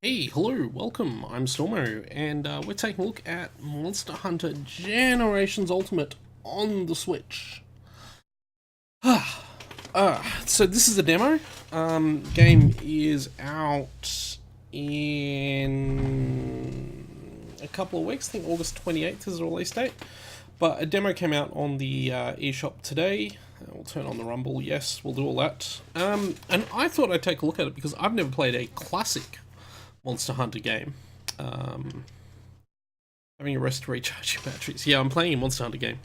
Hey, hello, welcome. I'm Stormo, and we're taking a look at Monster Hunter Generations Ultimate on the Switch. So this is a demo. Game is out in a couple of weeks. I think August 28th is the release date. But a demo came out on the eShop today. We'll turn on the Rumble. Yes, we'll do all that. And I thought I'd take a look at it because I've never played a classic Monster Hunter game. Having a rest to recharge your batteries. Yeah, I'm playing a Monster Hunter game.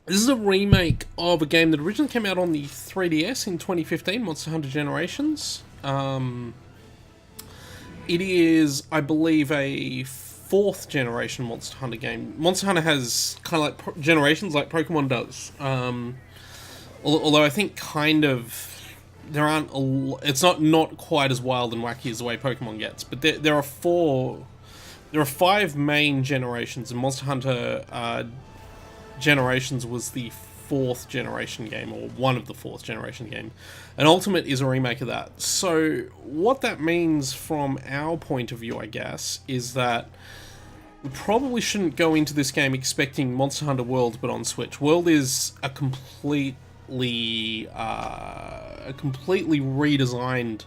This is a remake of a game that originally came out on the 3DS in 2015, Monster Hunter Generations. It is, I believe, a fourth generation Monster Hunter game. Monster Hunter has kind of like generations like Pokemon does. Although I think kind of there aren't it's not quite as wild and wacky as the way Pokemon gets, but there are five main generations, and Monster Hunter Generations was the fourth generation game, or one of the fourth generation game, and Ultimate is a remake of that. So what that means from our point of view, I guess, is that we probably shouldn't go into this game expecting Monster Hunter World, but on Switch. World is a completely redesigned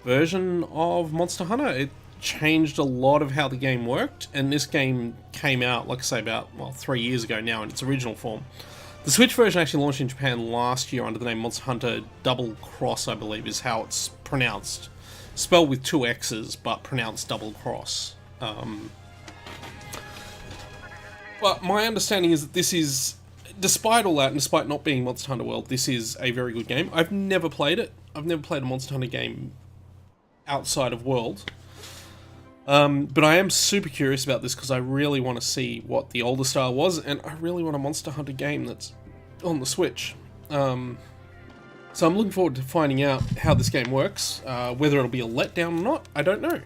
version of Monster Hunter. It changed a lot of how the game worked, and this game came out, like I say, about 3 years ago now in its original form. The Switch version actually launched in Japan last year under the name Monster Hunter Double Cross, I believe is how it's pronounced. Spelled with two X's, but pronounced Double Cross. But my understanding is that this is, despite all that, and despite not being Monster Hunter World, this is a very good game. I've never played it. I've never played a Monster Hunter game outside of World. But I am super curious about this because I really want to see what the older style was, and I really want a Monster Hunter game that's on the Switch. So I'm looking forward to finding out how this game works. Whether it'll be a letdown or not, I don't know.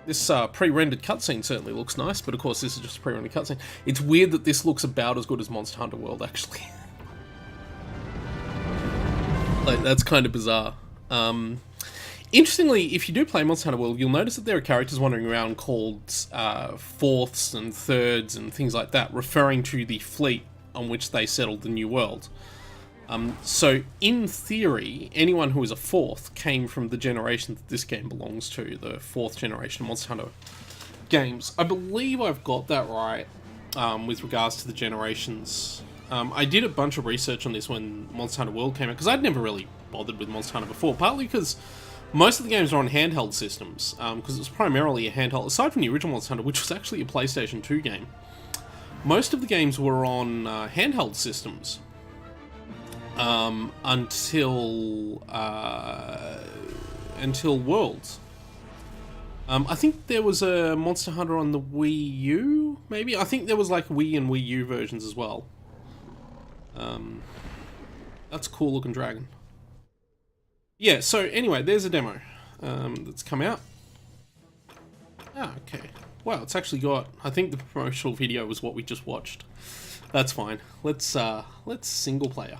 This pre-rendered cutscene certainly looks nice, but of course this is just a pre-rendered cutscene. It's weird that this looks about as good as Monster Hunter World, actually. Like, that's kind of bizarre. Interestingly, if you do play Monster Hunter World, you'll notice that there are characters wandering around called fourths and thirds and things like that, referring to the fleet on which they settled the new world. So, in theory, anyone who is a fourth came from the generation that this game belongs to, the fourth generation Monster Hunter games. I believe I've got that right with regards to the generations. I did a bunch of research on this when Monster Hunter World came out, because I'd never really bothered with Monster Hunter before, partly because most of the games are on handheld systems, because it was primarily a handheld, aside from the original Monster Hunter, which was actually a PlayStation 2 game. Most of the games were on handheld systems. Until Worlds. I think there was a Monster Hunter on the Wii U, maybe? I think there was like Wii and Wii U versions as well. That's a cool looking dragon. Yeah, so anyway, there's a demo that's come out. Okay. Wow, it's actually got, I think the promotional video was what we just watched. That's fine. Let's single player.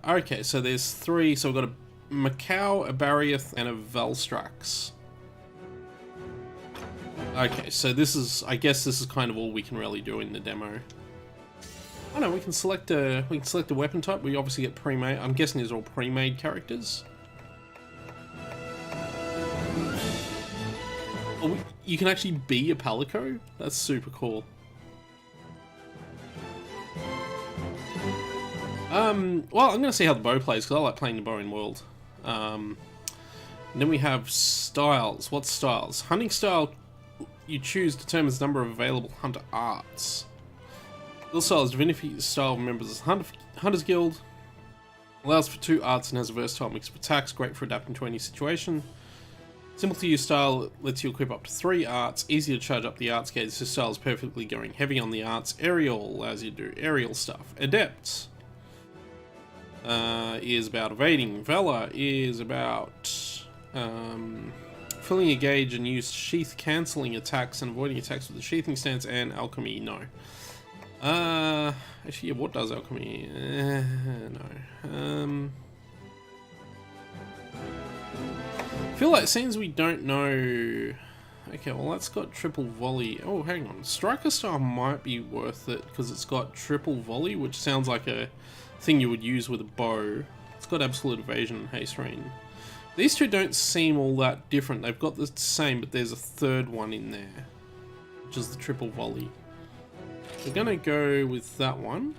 Okay, so there's three. So we've got a Macau, a Barriath, and a Velstrax. Okay, so this is, I guess this is kind of all we can really do in the demo. Oh no, we can select a weapon type. We obviously get pre-made. I'm guessing these are all pre-made characters. Oh, you can actually be a Palico? That's super cool. Well, I'm going to see how the bow plays, because I like playing the bow in World. Then we have styles. What styles? Hunting style you choose determines the number of available hunter arts. Guild style is divinity style, members of the Hunters Guild. Allows for 2 arts and has a versatile mix of attacks, great for adapting to any situation. Simple to use style lets you equip up to 3 arts, easy to charge up the arts gauge. This style is perfectly going heavy on the arts. Aerial allows you to do aerial stuff. Adept is about evading. Valor is about filling a gauge and use sheath cancelling attacks and avoiding attacks with the sheathing stance. And alchemy, no. Actually, yeah, what does alchemy? No. I feel like since we don't know... Okay, well that's got triple volley. Oh, hang on. Striker Star might be worth it because it's got triple volley, which sounds like a thing you would use with a bow. It's got absolute evasion and haste rain. These two don't seem all that different. They've got the same, but there's a third one in there, which is the triple volley. We're gonna go with that one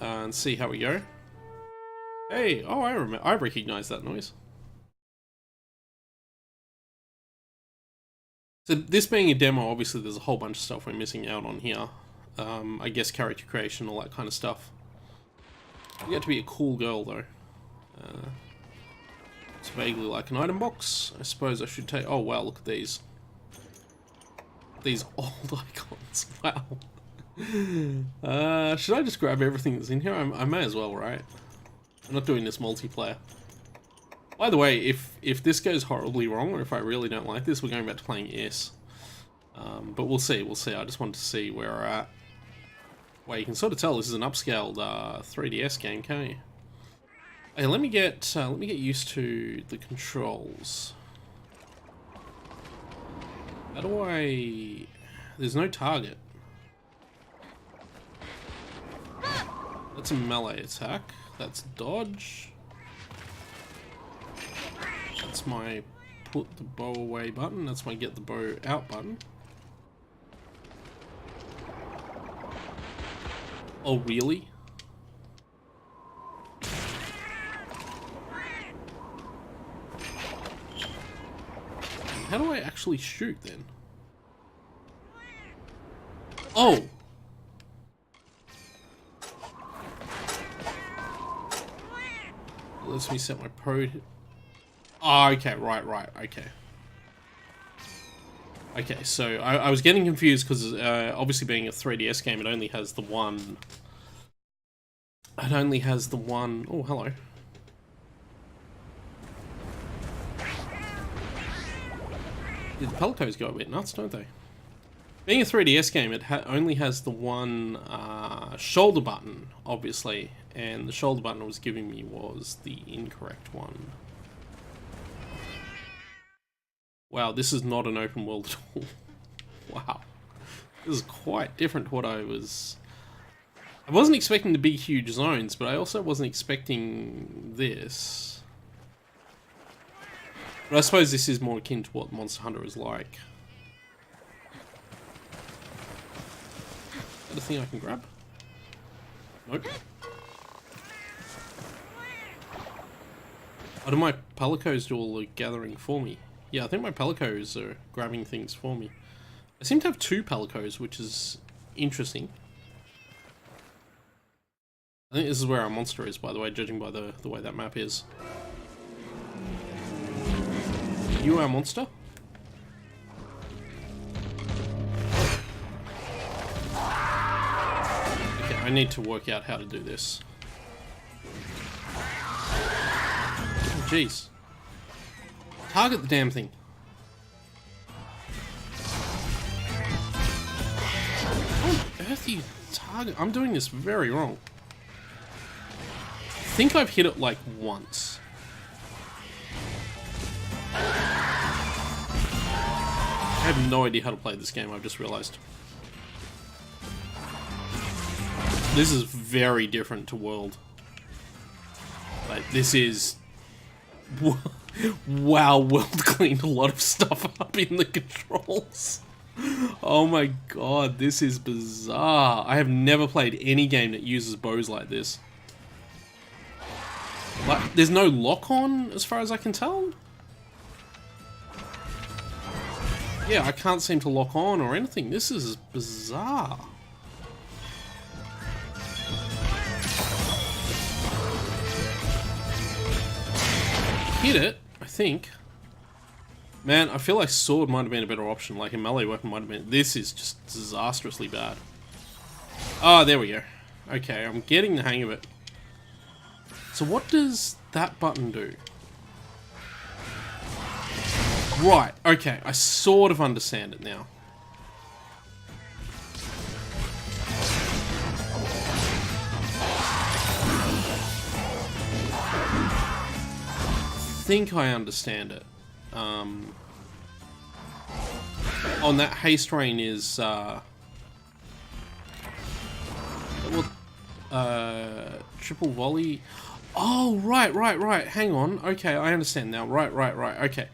and see how we go. Hey, oh, I recognize that noise. So this being a demo, obviously there's a whole bunch of stuff we're missing out on here. I guess character creation, all that kind of stuff. You get to be a cool girl though. It's vaguely like an item box. I suppose I should take... Oh wow, look at these. These old icons, wow. Should I just grab everything that's in here? I may as well, right? I'm not doing this multiplayer. By the way, if this goes horribly wrong, or if I really don't like this, we're going back to playing S. But we'll see, I just wanted to see where we're at. Well, you can sort of tell this is an upscaled 3DS game, can't you? Hey, let me get used to the controls. How do I... There's no target. That's a melee attack. That's dodge. That's my put the bow away button. That's my get the bow out button. Oh, really? How do I actually shoot then? Oh! Let me set my pro... Oh, okay, right, okay. Okay, so I was getting confused because obviously being a 3DS game, it only has the one... It only has the one... Oh, hello. The Pelicos go a bit nuts, don't they? Being a 3DS game, it only has the one shoulder button, obviously, and the shoulder button it was giving me was the incorrect one. Wow, this is not an open world at all. Wow. This is quite different to what I was... I wasn't expecting to be huge zones, but I also wasn't expecting this. But I suppose this is more akin to what Monster Hunter is like. Is that a thing I can grab? Nope. What do my Pelicos do all the gathering for me? Yeah, I think my Pelicos are grabbing things for me. I seem to have two Pelicos, which is interesting. I think this is where our monster is, by the way, judging by the way that map is. Are you our monster? Okay, I need to work out how to do this. Oh, jeez. Target the damn thing. How on earth do you target? I'm doing this very wrong. I think I've hit it like once. I have no idea how to play this game, I've just realized. This is very different to World. Like, this is... Wow, World cleaned a lot of stuff up in the controls. Oh my god, this is bizarre. I have never played any game that uses bows like this. Like, there's no lock-on, as far as I can tell? Yeah, I can't seem to lock on or anything. This is bizarre. Hit it, I think. Man, I feel like sword might have been a better option. Like a melee weapon might have been. This is just disastrously bad. Oh, there we go. Okay, I'm getting the hang of it. So what does that button do? Right, okay, I sort of understand it now. think I understand it. On that haste rain is triple volley. Oh, right. Hang on. Okay, I understand now. Right. Okay.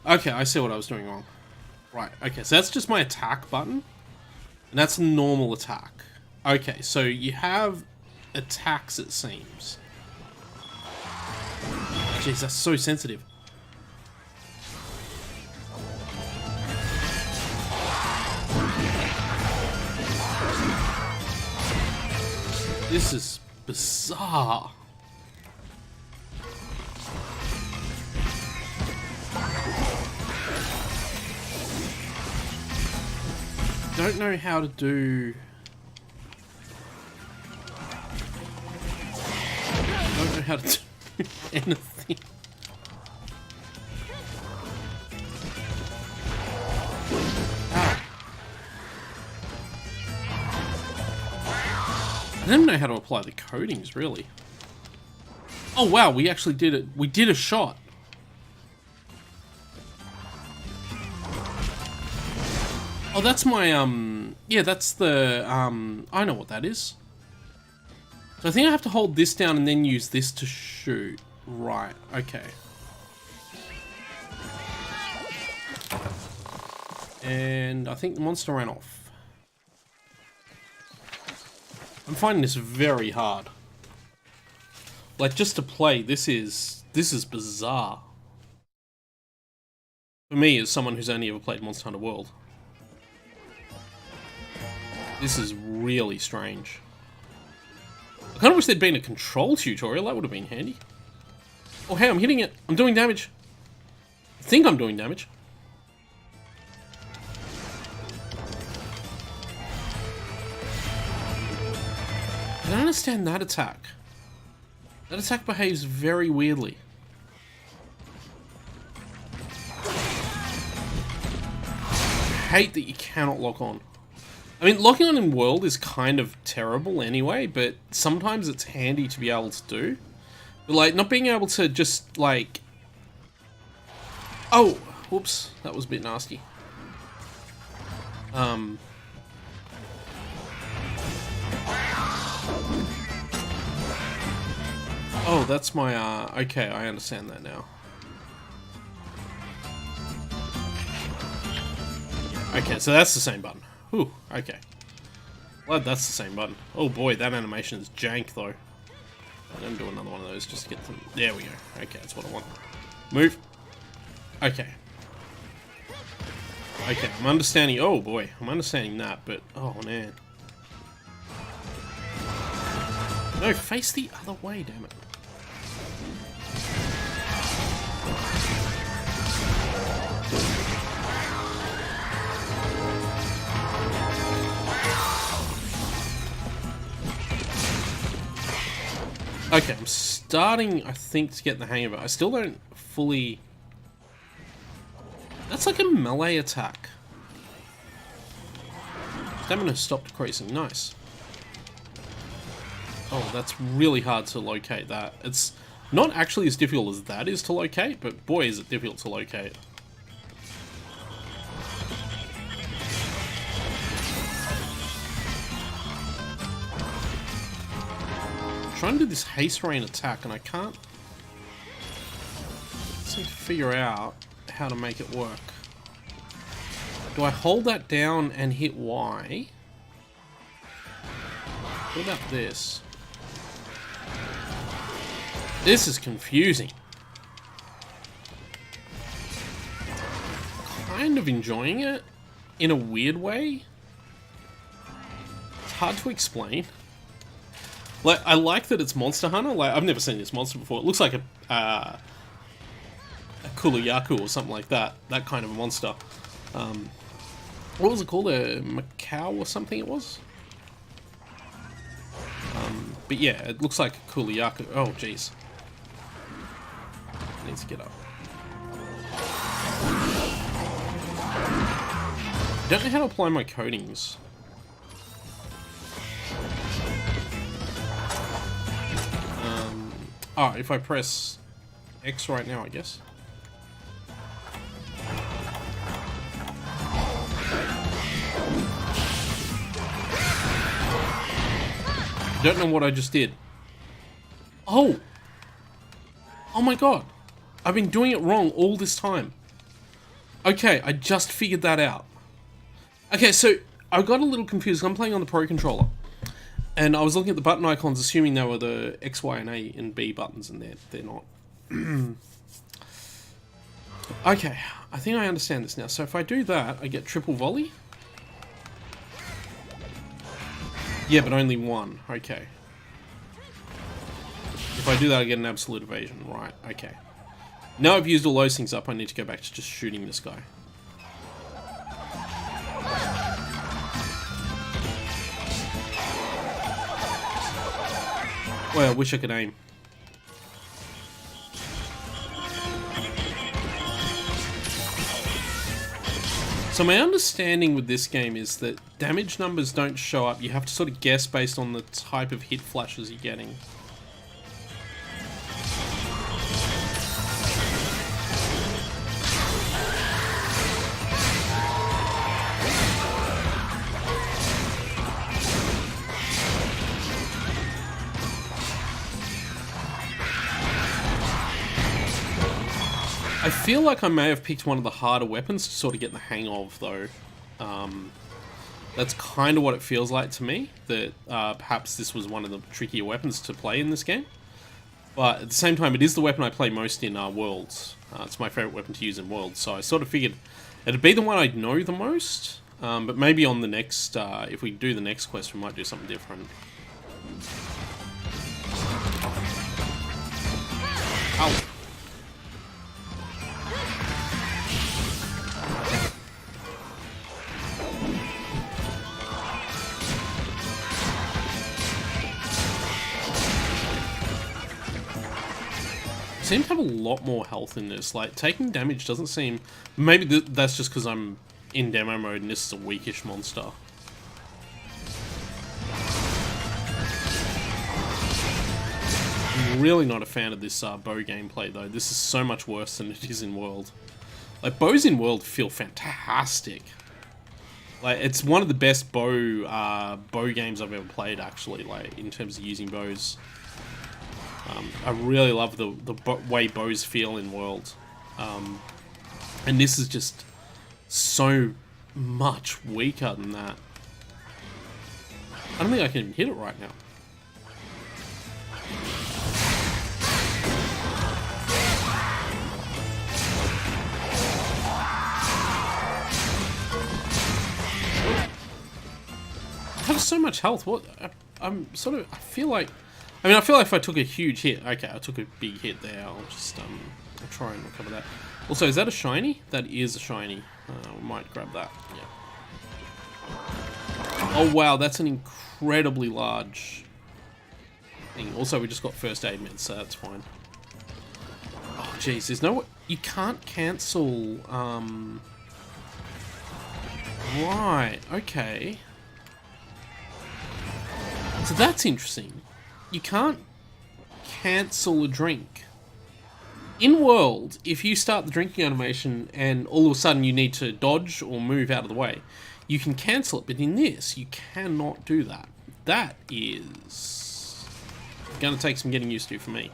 Okay, I see what I was doing wrong. Right, okay, so that's just my attack button. And that's a normal attack. Okay, so you have attacks, it seems. Jeez, that's so sensitive. This is bizarre. Don't know how to do... Don't know how to do anything. Ah. I don't know how to apply the coatings, really. Oh wow, we actually did it. We did a shot. Oh, that's my, yeah, that's the, I know what that is. So I think I have to hold this down and then use this to shoot. Right, okay. And I think the monster ran off. I'm finding this very hard. Like, just to play, this is bizarre. For me, as someone who's only ever played Monster Hunter World. This is really strange. I kind of wish there'd been a control tutorial, that would have been handy. Oh hey, I'm hitting it! I'm doing damage! I think I'm doing damage. I don't understand that attack. That attack behaves very weirdly. I hate that you cannot lock on. I mean, locking on in World is kind of terrible anyway, but sometimes it's handy to be able to do. But, like, not being able to just, like... Oh! Whoops. That was a bit nasty. Oh, that's my, okay, I understand that now. Okay, so that's the same button. Whew, okay. Glad that's the same button. Oh boy, that animation is jank though. I'm gonna do another one of those just to get them. There we go. Okay, that's what I want. Move. Okay. Okay, I'm understanding. Oh boy, I'm understanding that, but oh man. No, face the other way, damn it. Okay, I'm starting, I think, to get the hang of it. I still don't fully... That's like a melee attack. Stamina stopped decreasing. Nice. Oh, that's really hard to locate that. It's not actually as difficult as that is to locate, but boy is it difficult to locate. Trying to do this haste rain attack and I can't seem to figure out how to make it work. Do I hold that down and hit Y? What about this? This is confusing. Kind of enjoying it in a weird way. It's hard to explain. Like, I like that it's Monster Hunter. Like, I've never seen this monster before. It looks like a Kulayaku or something like that. That kind of a monster. What was it called? A Macau or something it was? But yeah, it looks like a Kulayaku. Oh, jeez. Needs to get up. I don't know how to apply my coatings. Oh, if I press X right now, I guess. Don't know what I just did. Oh! Oh my god. I've been doing it wrong all this time. Okay, I just figured that out. Okay, so I got a little confused. I'm playing on the Pro Controller. And I was looking at the button icons, assuming they were the X, Y, and A and B buttons, and they're not. Okay, I think I understand this now. So if I do that, I get triple volley? Yeah, but only one. Okay. If I do that, I get an absolute evasion. Right, okay. Now I've used all those things up, I need to go back to just shooting this guy. Well, I wish I could aim. So my understanding with this game is that damage numbers don't show up. You have to sort of guess based on the type of hit flashes you're getting. I feel like I may have picked one of the harder weapons to sort of get the hang of, though. That's kind of what it feels like to me, that perhaps this was one of the trickier weapons to play in this game. But at the same time, it is the weapon I play most in Worlds. It's my favourite weapon to use in Worlds, so I sort of figured it'd be the one I'd know the most. But maybe on the next, if we do the next quest, we might do something different. Ow. Seem to have a lot more health in this. Like, taking damage doesn't seem... Maybe that's just because I'm in demo mode and this is a weakish monster. I'm really not a fan of this bow gameplay, though. This is so much worse than it is in World. Like, bows in World feel fantastic. Like, it's one of the best bow games I've ever played, actually, like, in terms of using bows. I really love the way bows feel in World. And this is just so much weaker than that. I don't think I can even hit it right now. I have so much health. What? I'm sort of... I feel like if I took a huge hit... Okay, I took a big hit there. I'll just... I'll try and recover that. Also, is that a shiny? That is a shiny. We might grab that. Yeah. Oh, wow. That's an incredibly large thing. Also, we just got first aid meds, so that's fine. Oh, jeez. There's no... You can't cancel... Right. Okay. So that's interesting. You can't cancel a drink. In World, if you start the drinking animation and all of a sudden you need to dodge or move out of the way, you can cancel it, but in this, you cannot do that. That is going to take some getting used to for me.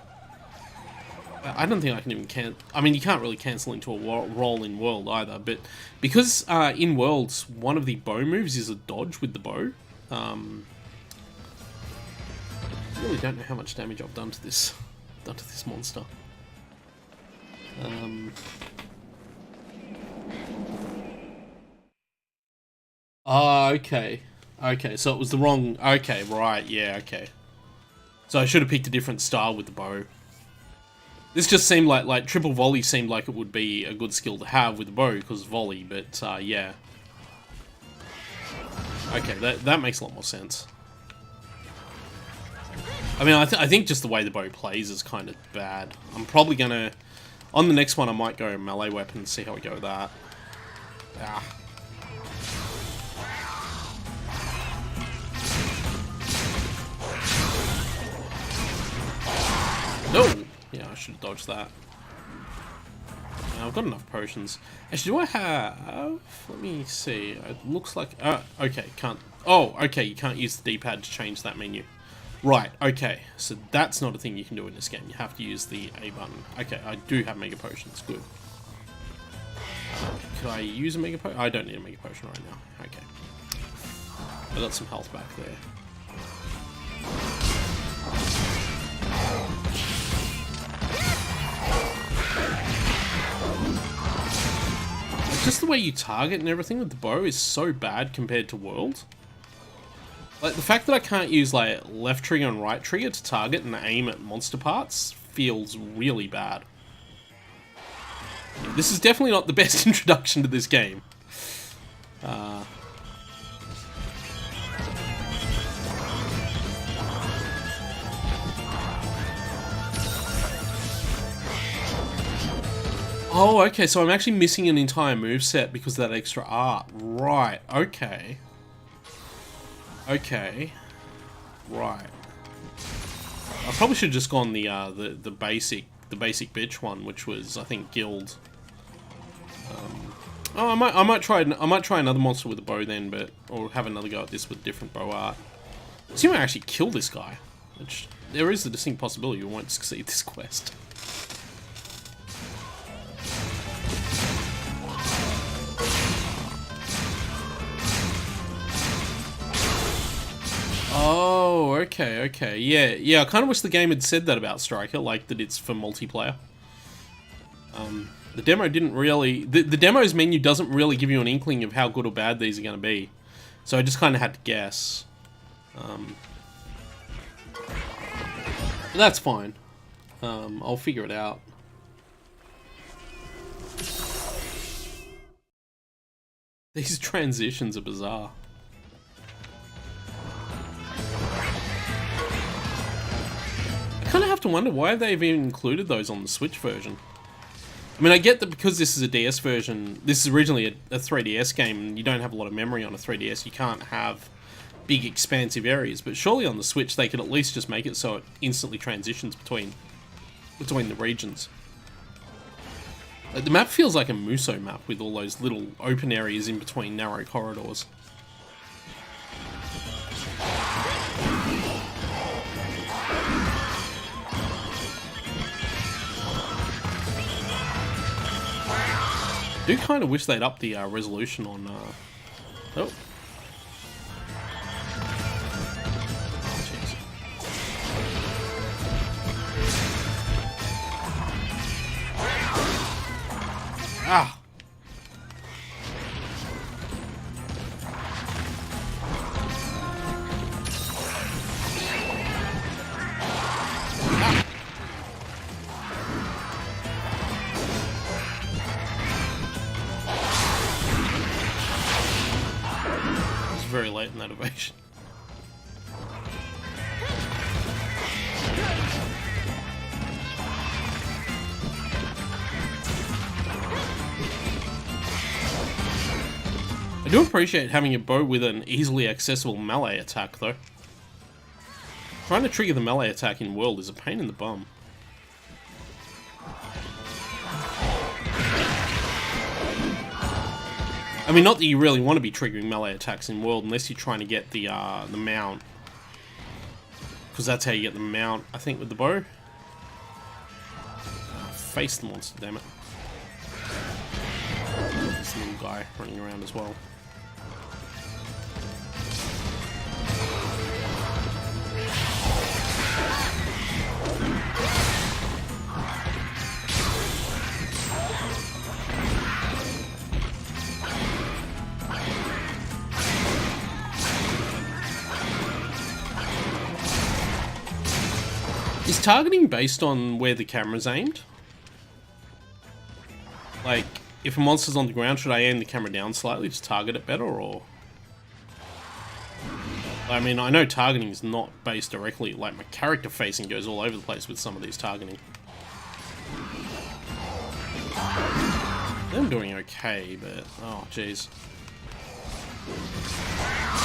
I don't think I can even I mean, you can't really cancel into a roll in World either, but because in Worlds, one of the bow moves is a dodge with the bow, I really don't know how much damage I've done to this monster. Okay. Okay, so it was the wrong... Okay, right, yeah, okay. So I should have picked a different style with the bow. This just seemed like triple volley seemed like it would be a good skill to have with the bow, because volley, but, yeah. Okay, that makes a lot more sense. I mean, I think just the way the bow plays is kind of bad. I'm probably gonna... On the next one, I might go melee weapon and see how we go with that. Ah. No! Yeah, I should have dodged that. I've got enough potions. Actually, do I have... Let me see. It looks like... okay, can't... Oh, okay, you can't use the D-pad to change that menu. Right, okay. So that's not a thing you can do in this game. You have to use the A button. Okay, I do have Mega Potions. Good. Could I use a Mega Potion? I don't need a Mega Potion right now. Okay. I got some health back there. Just the way you target and everything with the bow is so bad compared to World. Like, the fact that I can't use, like, left trigger and right trigger to target and aim at monster parts feels really bad. This is definitely not the best introduction to this game. Oh, okay, so I'm actually missing an entire moveset because of that extra art. Right, okay. Okay. Right. I probably should have just gone the basic bitch one, which was, I think, Guild. Oh, I might try another monster with a bow then, but or have another go at this with different bow art. See, I might actually kill this guy. Which there is a distinct possibility we won't succeed this quest. Oh, okay. Yeah, I kind of wish the game had said that about Striker, like that it's for multiplayer. The demo didn't really... The demo's menu doesn't really give you an inkling of how good or bad these are going to be. So I just kind of had to guess. But that's fine. I'll figure it out. These transitions are bizarre. I kind of have to wonder why they've even included those on the Switch version. I mean, I get that because this is a DS version, this is originally a 3DS game, and you don't have a lot of memory on a 3DS, you can't have big expansive areas, but surely on the Switch they could at least just make it so it instantly transitions between the regions. Like, the map feels like a Muso map with all those little open areas in between narrow corridors. I do kind of wish they'd up the resolution on... Oh. Jeez. Ah! Very late in that evasion. I do appreciate having a bow with an easily accessible melee attack, though. Trying to trigger the melee attack in World is a pain in the bum. I mean, not that you really want to be triggering melee attacks in World unless you're trying to get the mount. Because that's how you get the mount, I think, with the bow. Face the monster, damn it. This little guy running around as well. Is targeting based on where the camera's aimed? Like, if a monster's on the ground, should I aim the camera down slightly to target it better, or...? I mean, I know targeting is not based directly, like my character facing goes all over the place with some of these targeting. I'm doing okay, but... oh, jeez.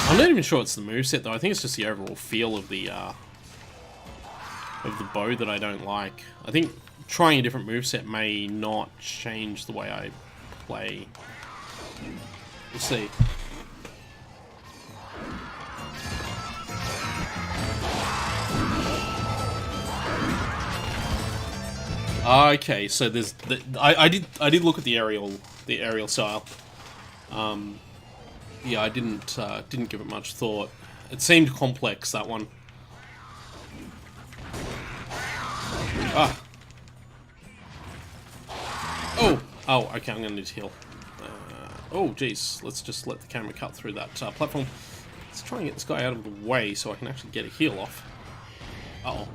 I'm not even sure it's the moveset, though. I think it's just the overall feel of the bow that I don't like. I think trying a different moveset may not change the way I play. We'll see. Okay, so there's I did look at the aerial style. Yeah, I didn't give it much thought. It seemed complex, that one. Ah. Oh, okay, I'm gonna need to heal. Oh, jeez, let's just let the camera cut through that platform. Let's try and get this guy out of the way so I can actually get a heal off. Uh-oh.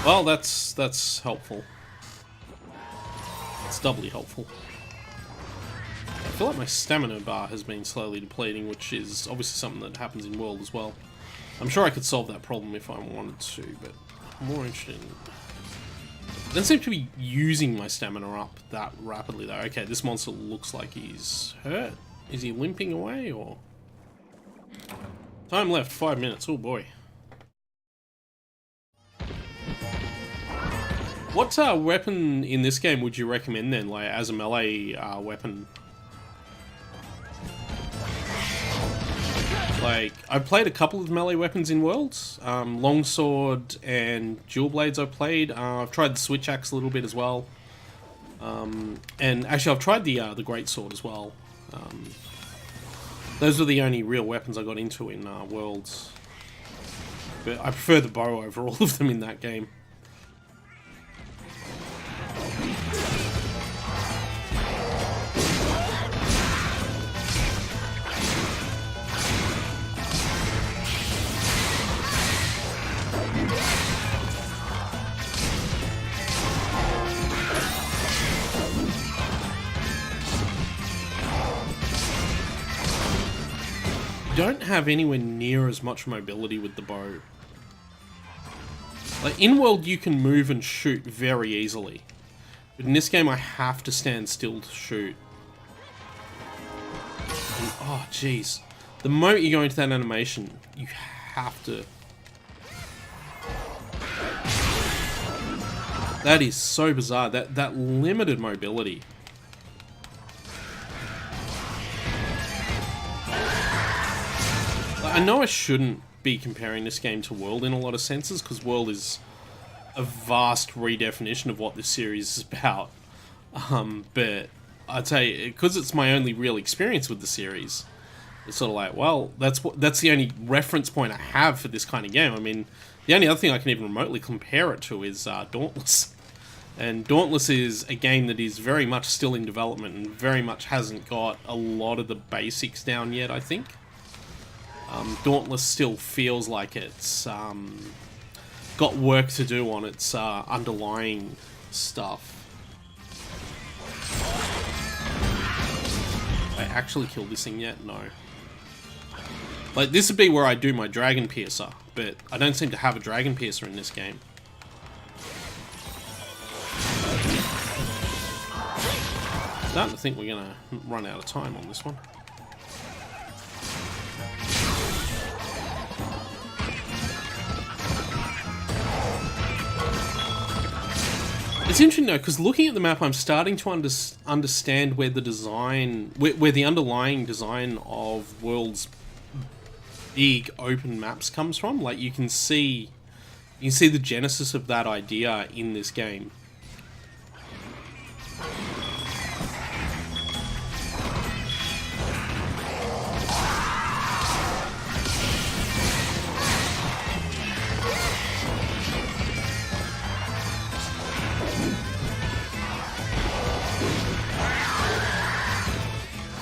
Well, that's helpful. It's doubly helpful. I feel like my stamina bar has been slowly depleting, which is obviously something that happens in World as well. I'm sure I could solve that problem if I wanted to, but I'm more interested in... I don't seem to be using my stamina up that rapidly, though. Okay, this monster looks like he's hurt. Is he limping away, or...? Time left, 5 minutes. Oh, boy. What weapon in this game would you recommend, then, like, as a melee weapon? Like, I've played a couple of melee weapons in Worlds. Longsword and dual blades I've played. I've tried the switch axe a little bit as well. And actually I've tried the greatsword as well. Those were the only real weapons I got into in Worlds. But I prefer the bow over all of them in that game. Don't have anywhere near as much mobility with the bow. Like, in World you can move and shoot very easily, but in this game I have to stand still to shoot. And, oh jeez, the moment you go into that animation, you have to... That is so bizarre, that limited mobility. I know I shouldn't be comparing this game to World in a lot of senses, because World is a vast redefinition of what this series is about. But I'd say, because it's my only real experience with the series, it's sort of like, well, that's the only reference point I have for this kind of game. I mean, the only other thing I can even remotely compare it to is Dauntless. And Dauntless is a game that is very much still in development and very much hasn't got a lot of the basics down yet, I think. Dauntless still feels like it's got work to do on its underlying stuff. I actually killed this thing yet? No. Like, this would be where I do my Dragon Piercer, but I don't seem to have a Dragon Piercer in this game. Starting to think we're gonna run out of time on this one. It's interesting though, because looking at the map, I'm starting to understand where the design, where the underlying design of World's big open maps comes from. Like, you can see the genesis of that idea in this game.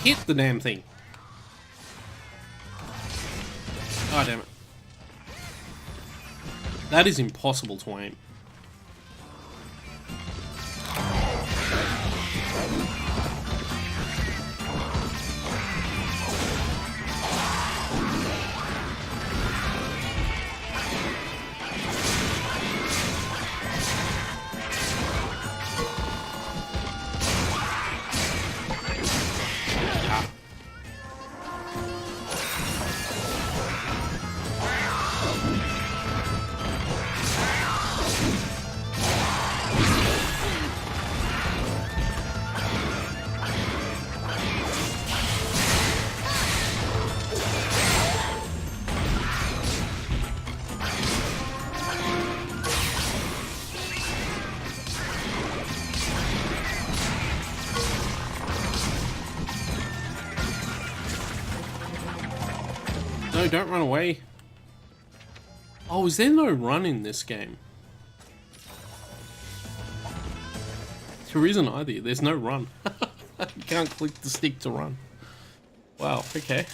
Hit the damn thing. Oh, damn it. That is impossible to aim. don't run away. Oh, is there no run in this game? There isn't either. There's no run. You can't click the stick to run. Wow, okay.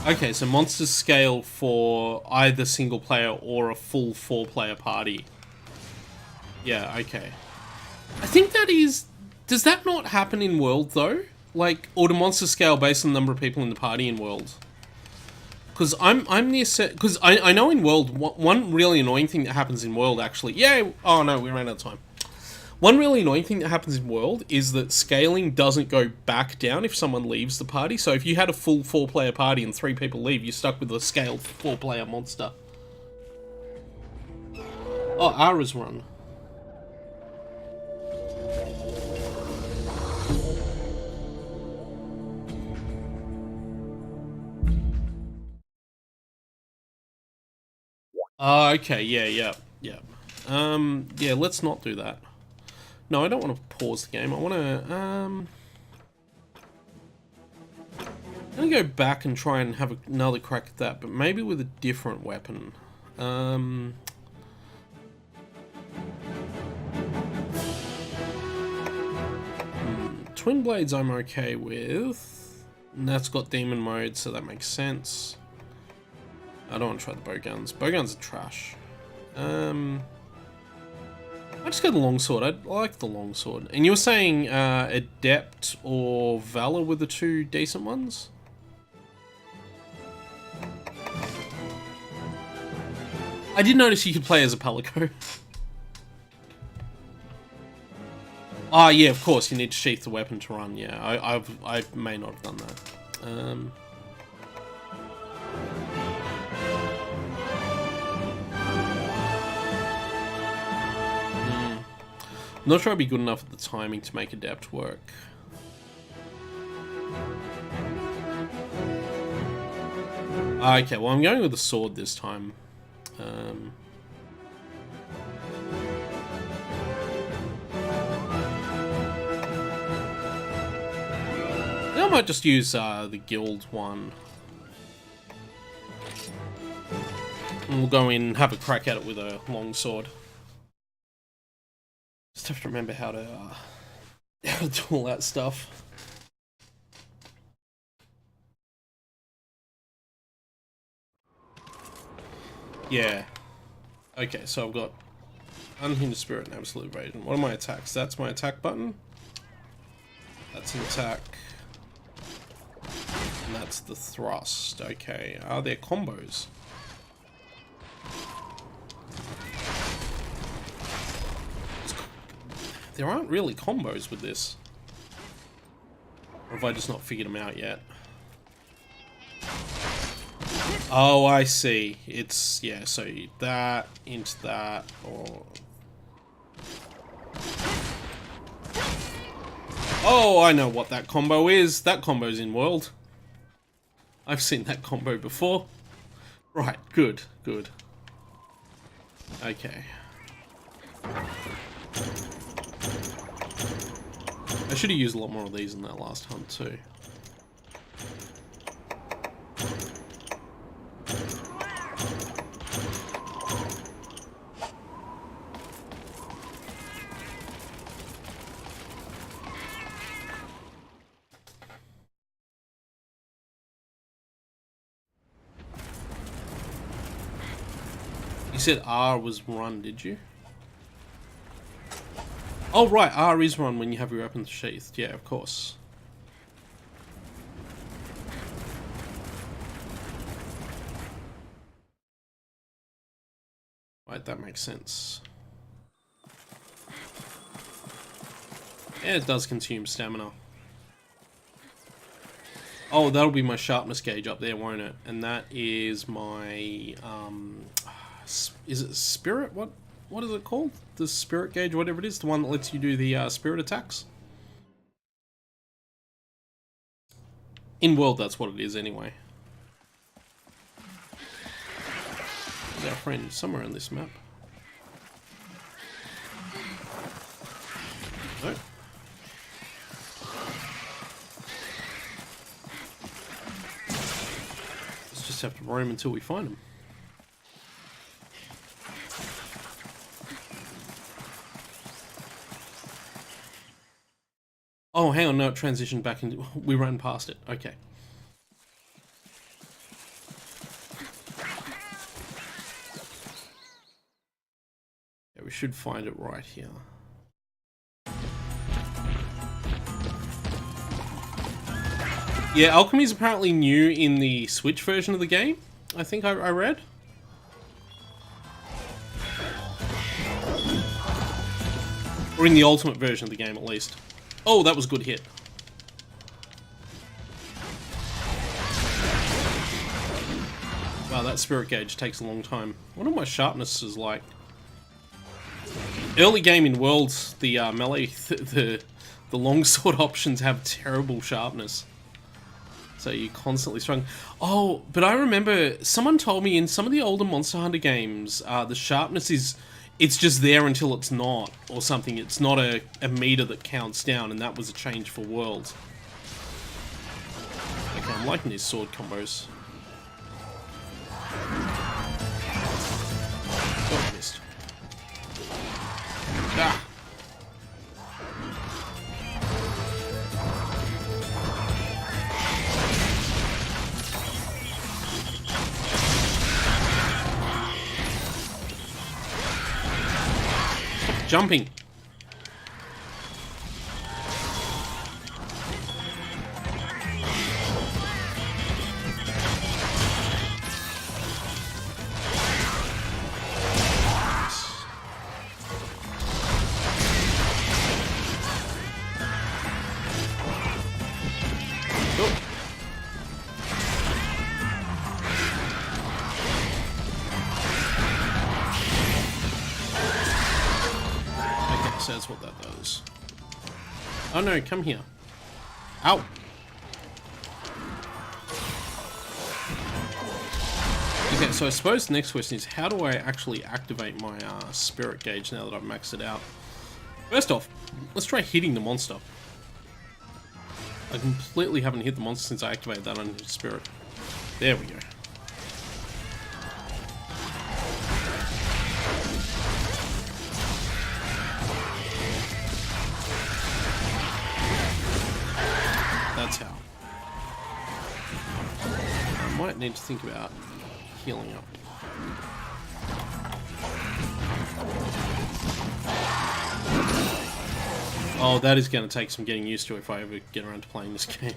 Okay, so monsters scale for either single player or a full 4-player party. Yeah, okay. I think that is... Does that not happen in World, though? Like, or do monsters scale based on the number of people in the party in World? Because I'm near set... Because I know in World, one really annoying thing that happens in World, actually... Yeah, oh no, we ran out of time. One really annoying thing that happens in World is that scaling doesn't go back down if someone leaves the party. So if you had a full 4-player party and 3 people leave, you're stuck with a scaled 4-player monster. Oh, Ara's run. Oh, okay, yeah. Yeah, let's not do that. No, I don't want to pause the game. I want to, I'm going to go back and try and have another crack at that, but maybe with a different weapon. Twin Blades I'm okay with. And that's got demon mode, so that makes sense. I don't want to try the bowguns. Bowguns are trash. I just got the longsword. I like the longsword. And you were saying Adept or Valor were the two decent ones? I did notice you could play as a Palico. Ah, yeah, of course, you need to sheath the weapon to run. Yeah, I may not have done that. Not sure I'd be good enough at the timing to make Adept work. Okay, well I'm going with the sword this time. I might just use the guild one. And we'll go in and have a crack at it with a longsword. Just have to remember how to do all that stuff. Yeah. Okay, so I've got Unhinged Spirit and Absolute Evasion. What are my attacks? That's my attack button. That's an attack. And that's the thrust. Okay. Are there combos? There aren't really combos with this. Or have I just not figured them out yet? Oh, I see. It's, yeah, so that into that, or... Oh, I know what that combo is. That combo's in World. I've seen that combo before. Right, good, good. Okay. I should have used a lot more of these in that last hunt too. You said R was run, did you? Oh right, R is run when you have your weapon sheathed. Yeah, of course. Right, that makes sense. Yeah, it does consume stamina. Oh, that'll be my sharpness gauge up there, won't it? And that is my, is it spirit? What is it called? The spirit gauge, whatever it is, the one that lets you do the spirit attacks? In world, that's what it is anyway. There's our friend somewhere on this map. No. Let's just have to roam until we find him. Oh, hang on, no, it transitioned back into... We ran past it, okay. Yeah, we should find it right here. Yeah, alchemy is apparently new in the Switch version of the game, I think I read. Or in the Ultimate version of the game, at least. Oh, that was a good hit. Wow, that spirit gauge takes a long time. What are my sharpnesses like? Early game in Worlds, the melee, the longsword options have terrible sharpness. So you're constantly struggling. Oh, but I remember someone told me in some of the older Monster Hunter games, the sharpness is... It's just there until it's not, or something. It's not a meter that counts down, and that was a change for Worlds. Okay, I'm liking these sword combos. Oh, I missed. Ah! Jumping. That's what that does. Oh no, come here. Ow! Okay, so I suppose the next question is, how do I actually activate my spirit gauge now that I've maxed it out? First off, let's try hitting the monster. I completely haven't hit the monster since I activated that on spirit. There we go. That's how. I might need to think about healing up. Oh, that is going to take some getting used to if I ever get around to playing this game.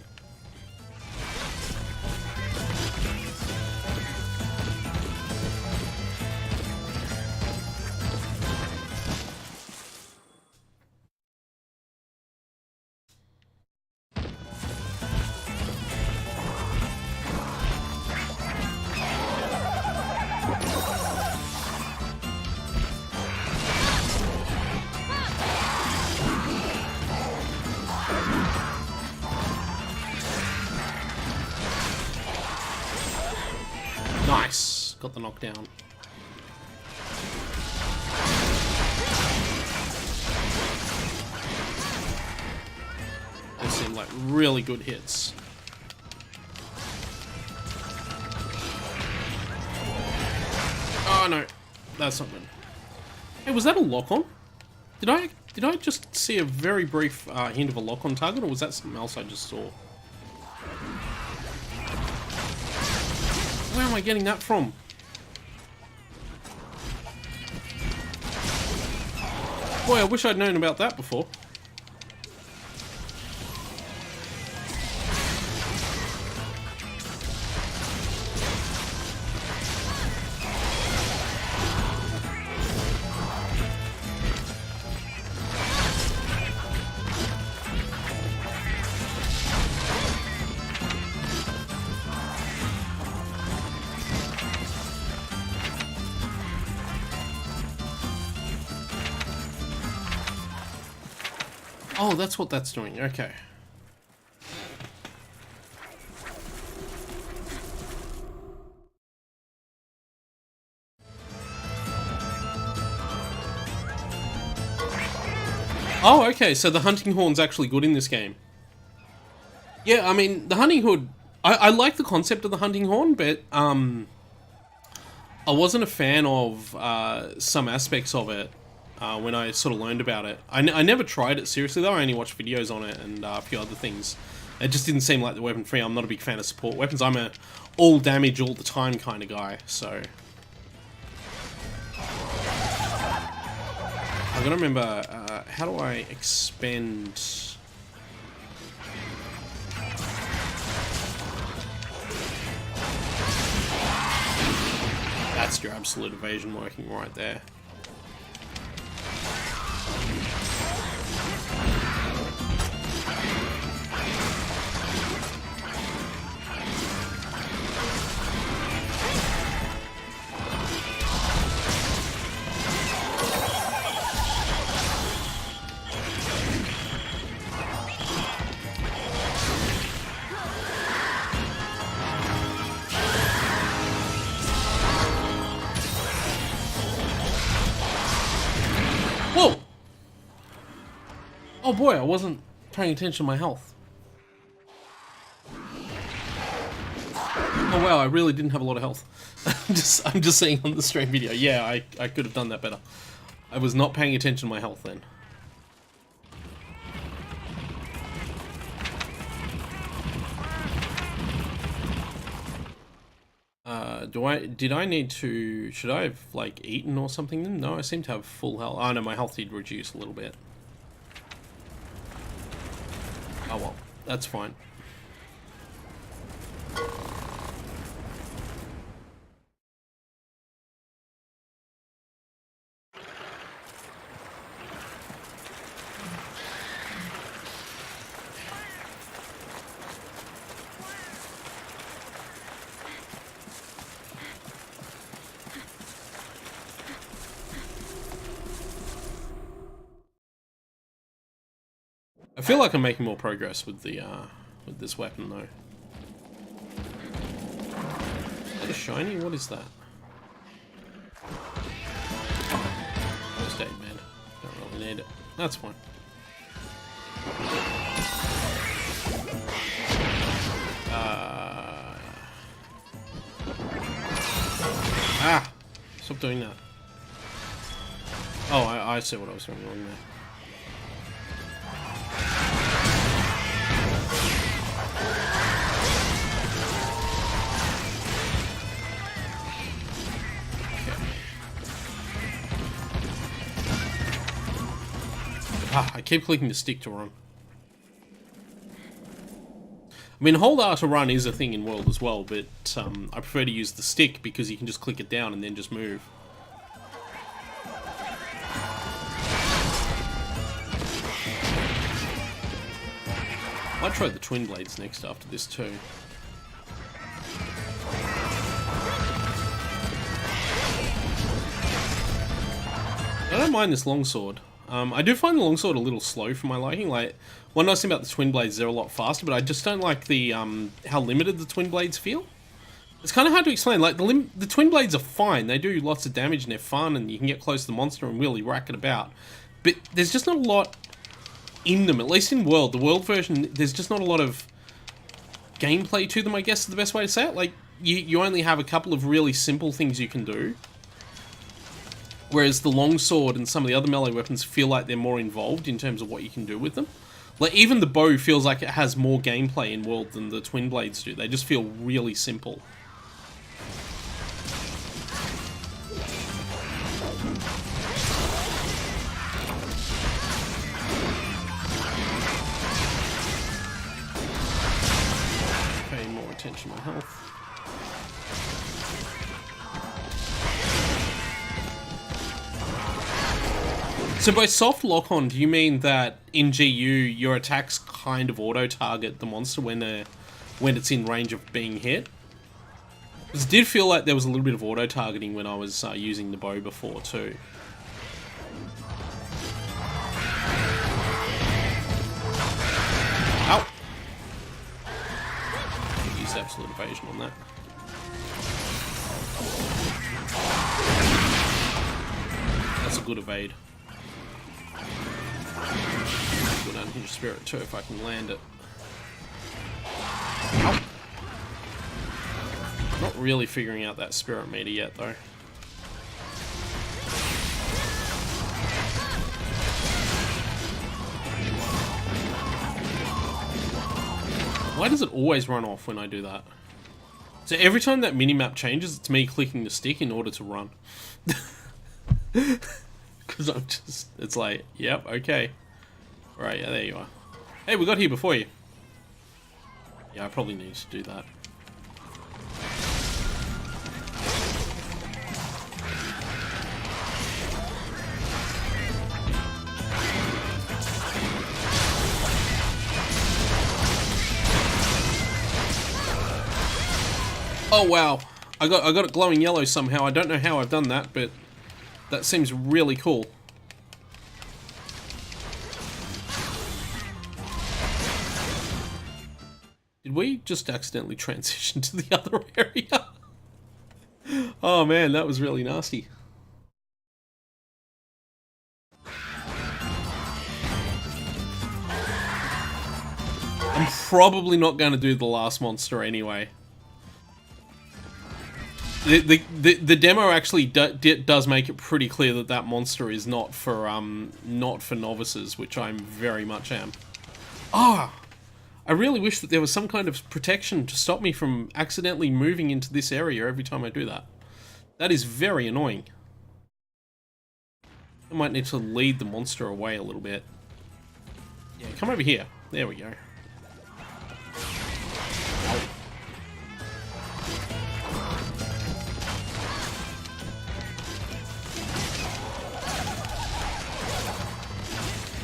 Nice! Got the knockdown. Those seem like really good hits. Oh no, that's not good. Hey, was that a lock-on? Did I just see a very brief hint of a lock-on target, or was that something else I just saw? Where am I getting that from? Boy, I wish I'd known about that before. Oh, that's what that's doing. Okay. Oh, okay, so the hunting horn's actually good in this game. Yeah, I mean, the hunting horn... I like the concept of the hunting horn, but I wasn't a fan of some aspects of it when I sort of learned about it. I never tried it seriously, though. I only watched videos on it and a few other things. It just didn't seem like the weapon free. I'm not a big fan of support weapons. I'm a all damage all the time kind of guy, so... I gotta remember, how do I expend... That's your absolute evasion working right there. Whoa! Oh boy, I wasn't paying attention to my health. Oh wow, I really didn't have a lot of health. I'm just saying on the stream video. Yeah, I could have done that better. I was not paying attention to my health then. Did I need to, should I have, like, eaten or something? No, I seem to have full health. Oh no, my health did reduce a little bit. Oh well, that's fine. I feel like I'm making more progress with the with this weapon though. Is that a shiny? What is that? First aid, man. Don't really need it. That's fine. Stop doing that. Oh, I see what I was doing wrong there. I keep clicking the stick to run. I mean, hold R to run is a thing in World as well, but I prefer to use the stick because you can just click it down and then just move. I might try the twin blades next after this too. I don't mind this longsword. I do find the longsword a little slow for my liking. Like, one nice thing about the twin blades, they're a lot faster, but I just don't like the how limited the twin blades feel. It's kind of hard to explain. Like, the twin blades are fine. They do lots of damage and they're fun, and you can get close to the monster and really rack it about. But there's just not a lot in them, at least in World. The World version, there's just not a lot of gameplay to them, I guess is the best way to say it. Like, you only have a couple of really simple things you can do. Whereas the longsword and some of the other melee weapons feel like they're more involved in terms of what you can do with them. Like, even the bow feels like it has more gameplay in World than the twin blades do. They just feel really simple. Pay more attention to my health. So by soft lock-on, do you mean that in GU, your attacks kind of auto-target the monster when it's in range of being hit? Because it did feel like there was a little bit of auto-targeting when I was using the bow before, too. Ow! Use absolute evasion on that. That's a good evade. Good unhinged spirit too if I can land it. Ow. Not really figuring out that spirit meter yet though. Why does it always run off when I do that? So every time that minimap changes, it's me clicking the stick in order to run. Because I'm just, it's like, yep, okay. Alright, yeah, there you are. Hey, we got here before you. Yeah, I probably need to do that. Oh wow, I got it glowing yellow somehow. I don't know how I've done that, but that seems really cool. Did we just accidentally transition to the other area? Oh man, that was really nasty. I'm probably not going to do the last monster anyway. The demo actually does make it pretty clear that that monster is not for novices, which I'm very much am. Ah, I really wish that there was some kind of protection to stop me from accidentally moving into this area every time I do that. That is very annoying. I might need to lead the monster away a little bit. Yeah, come over here. There we go.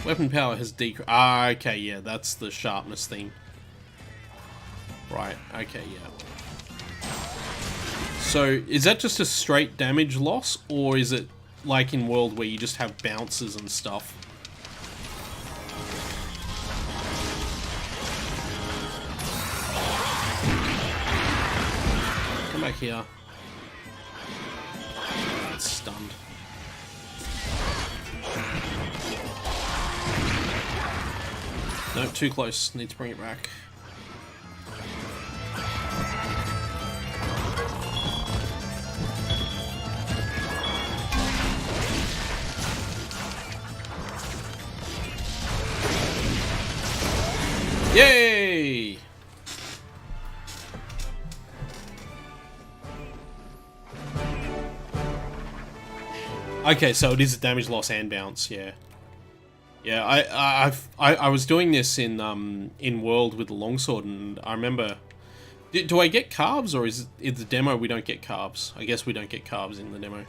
Weapon power has decreased. Ah, okay, yeah, that's the sharpness thing. Right, okay, yeah. So, is that just a straight damage loss, or is it like in World where you just have bounces and stuff? Come back here. It's stunned. No, too close. Need to bring it back. Yay! Okay, so it is a damage loss and bounce, yeah. Yeah, I was doing this in World with the longsword, and I remember. Do I get carbs, or is it the demo we don't get carbs? I guess we don't get carbs in the demo.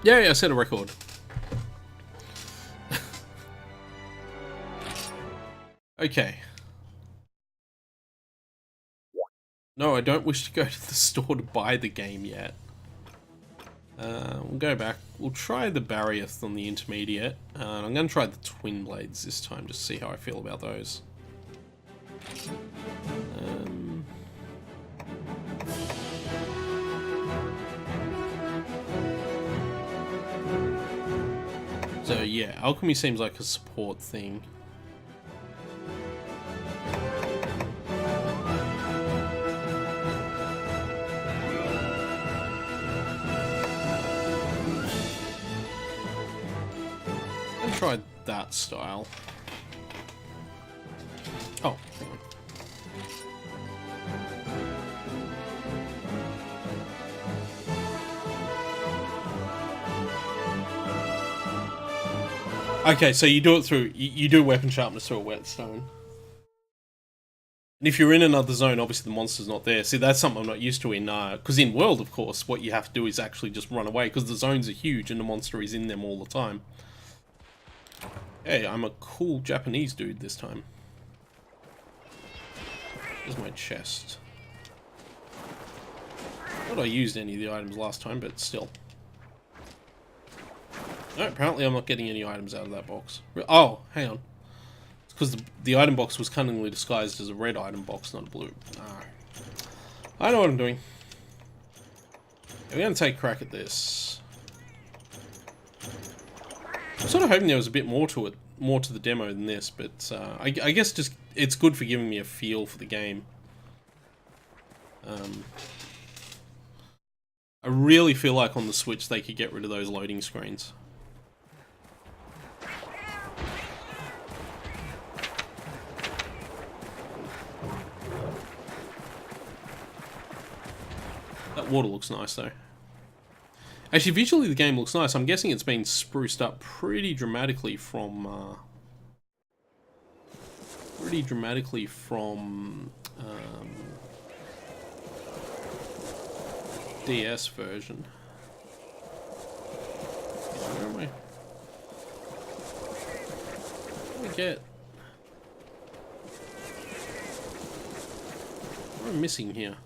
Yeah, I set a record. Okay. No, I don't wish to go to the store to buy the game yet. We'll go back. We'll try the Barrieth on the intermediate. I'm going to try the Twin Blades this time, just to see how I feel about those. So yeah, alchemy seems like a support thing. Try that style. Oh, hang on. Okay, so you do it through, you do weapon sharpness through a whetstone. And if you're in another zone, obviously the monster's not there. See, that's something I'm not used to in, because in World, of course, what you have to do is actually just run away, because the zones are huge and the monster is in them all the time. Hey, I'm a cool Japanese dude this time. Here's my chest. Not I used any of the items last time, but still. No, apparently I'm not getting any items out of that box. Oh, hang on. It's because the item box was cunningly disguised as a red item box, not a blue. Ah. I know what I'm doing. We're going to take a crack at this. I'm sort of hoping there was a bit more to it, more to the demo than this, but I guess just it's good for giving me a feel for the game. I really feel like on the Switch they could get rid of those loading screens. That water looks nice though. Actually, visually the game looks nice. I'm guessing it's been spruced up pretty dramatically from DS version. Where am I? What do I get? What am I missing here?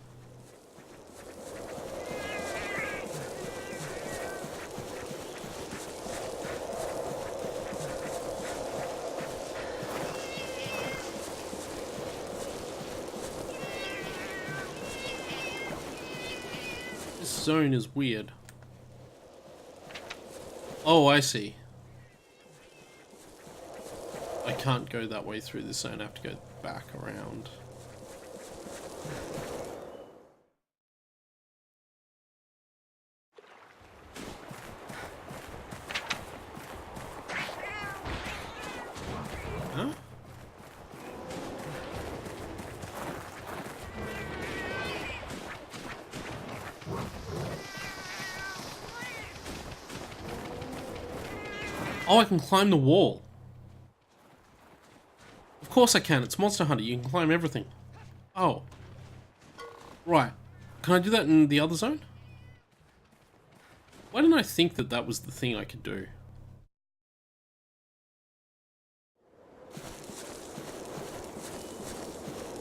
This zone is weird. Oh, I see. I can't go that way through this zone. I have to go back around. Huh? Oh, I can climb the wall. Of course I can. It's Monster Hunter. You can climb everything. Oh. Right. Can I do that in the other zone? Why didn't I think that that was the thing I could do?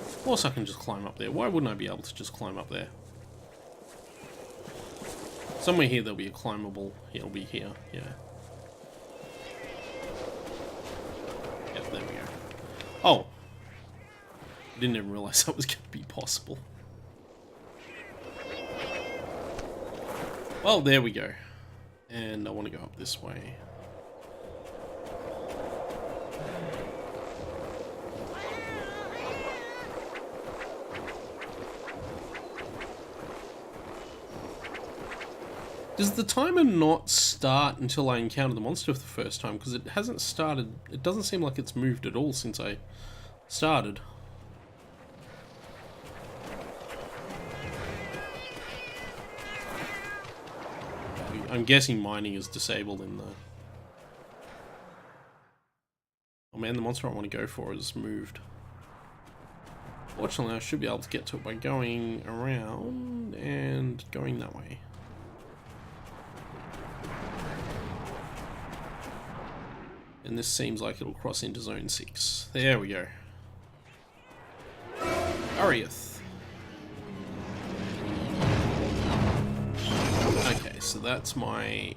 Of course I can just climb up there. Why wouldn't I be able to just climb up there? Somewhere here there'll be a climbable. It'll be here. Yeah. There we go. Oh. I didn't even realize that was going to be possible. Well, there we go. And I want to go up this way. Does the timer not start until I encounter the monster for the first time? Because it hasn't started. It doesn't seem like it's moved at all since I started. I'm guessing mining is disabled in the... Oh man, the monster I want to go for is moved. Fortunately, I should be able to get to it by going around and going that way. And this seems like it'll cross into Zone 6. There we go. Arieth. Okay, so that's my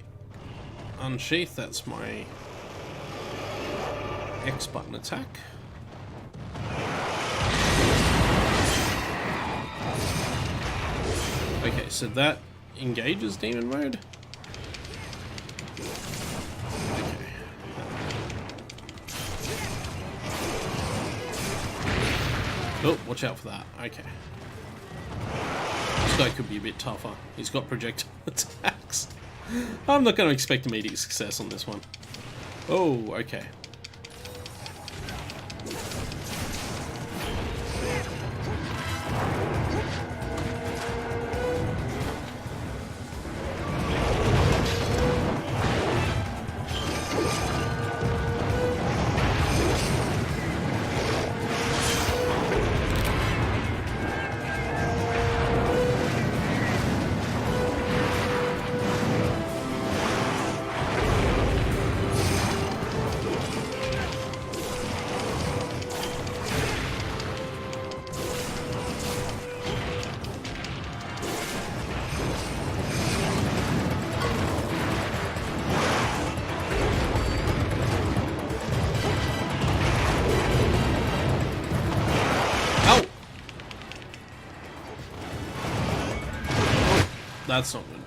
unsheath, that's my X button attack. Okay, so that engages demon mode. Oh, watch out for that. Okay. This guy could be a bit tougher. He's got projectile attacks. I'm not going to expect immediate success on this one. Oh, okay. That's not good.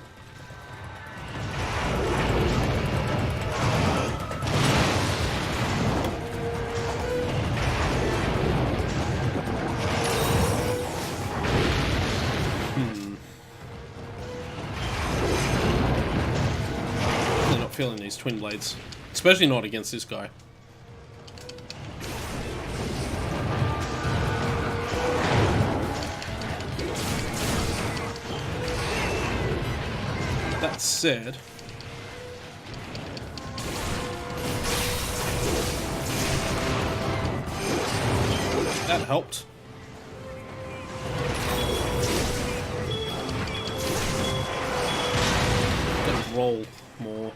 feeling these twin blades. Especially not against this guy. That said... that helped. Gotta roll more.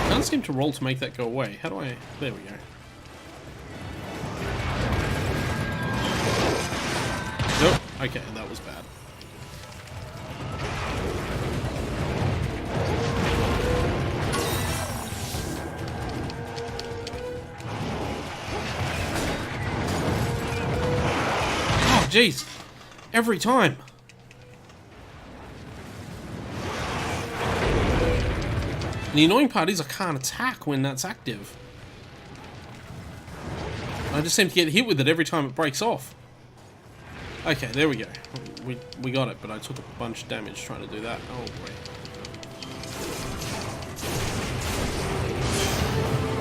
Can't seem to roll to make that go away. How do I... there we go. Nope. Okay, that was bad. Oh, jeez. Every time. The annoying part is I can't attack when that's active. I just seem to get hit with it every time it breaks off. Okay, there we go. We got it, but I took a bunch of damage trying to do that. Oh boy.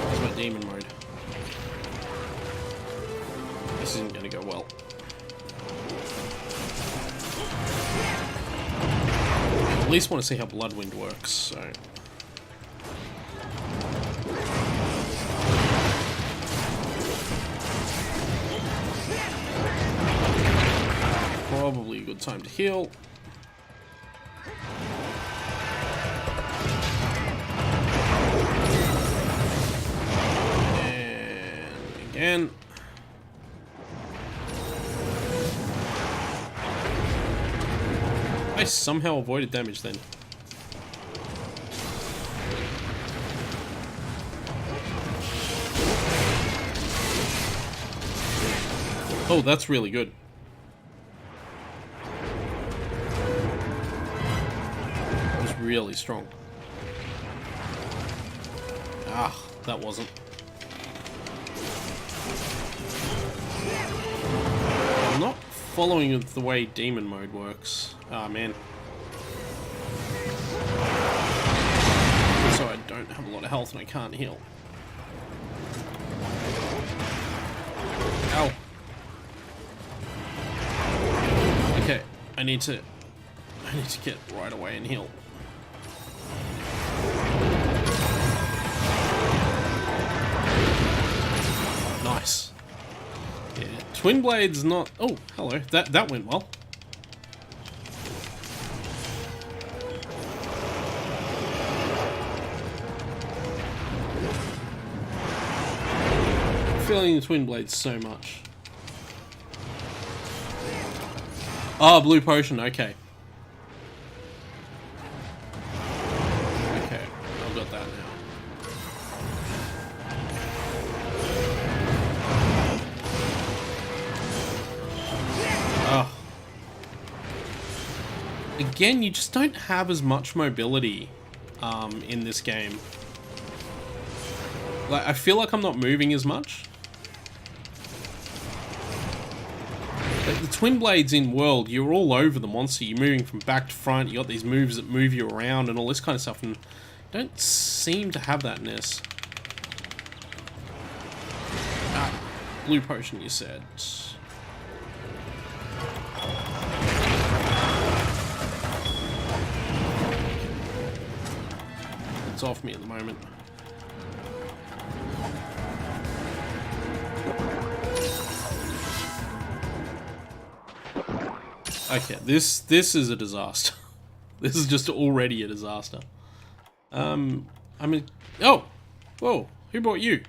That's my demon mode. This isn't going to go well. I at least want to see how Bloodwind works, so... probably a good time to heal. And again. I somehow avoided damage then. Oh, that's really good. Really strong. Ah, that wasn't. I'm not following with the way demon mode works. Ah, man. So I don't have a lot of health and I can't heal. Ow. Okay, I need to get right away and heal. Nice. Yeah, twin blades not... oh, hello. That went well. I'm feeling the twin blades so much. Oh, blue potion. Okay. Okay, I've got that now. Again, you just don't have as much mobility in this game. Like, I feel like I'm not moving as much. Like, the twin blades in World, you're all over the monster. You're moving from back to front. You got these moves that move you around and all this kind of stuff, and don't seem to have that in this. Ah, blue potion, you said. It's off me at the moment. Okay, this is a disaster. This is just already a disaster. I mean, oh, whoa, who brought you?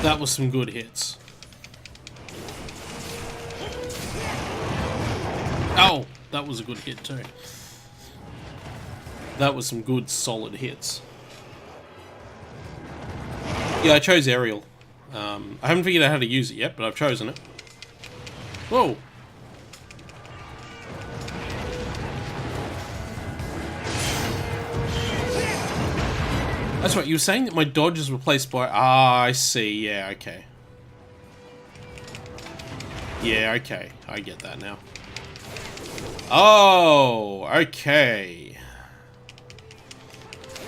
That was some good hits. Oh, that was a good hit too. That was some good, solid hits. Yeah, I chose aerial. I haven't figured out how to use it yet, but I've chosen it. Whoa! That's right, you were saying that my dodge is replaced by... Ah, I see. Yeah, okay. Yeah, okay. I get that now. Oh, okay.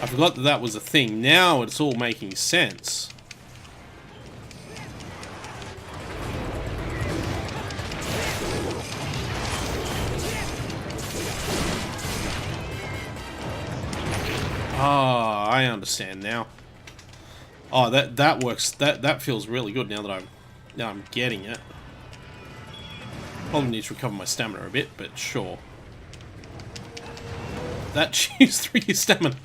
I forgot that that was a thing. Now it's all making sense. Ah, I understand now. Oh, that works. That feels really good now that I'm getting it. Probably need to recover my stamina a bit, but sure. That chews through your stamina.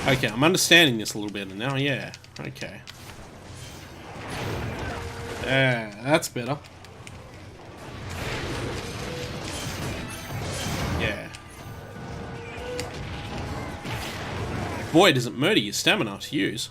Okay, I'm understanding this a little better now. Yeah. Okay. Yeah, that's better. Yeah. Boy, does it murder your stamina to use.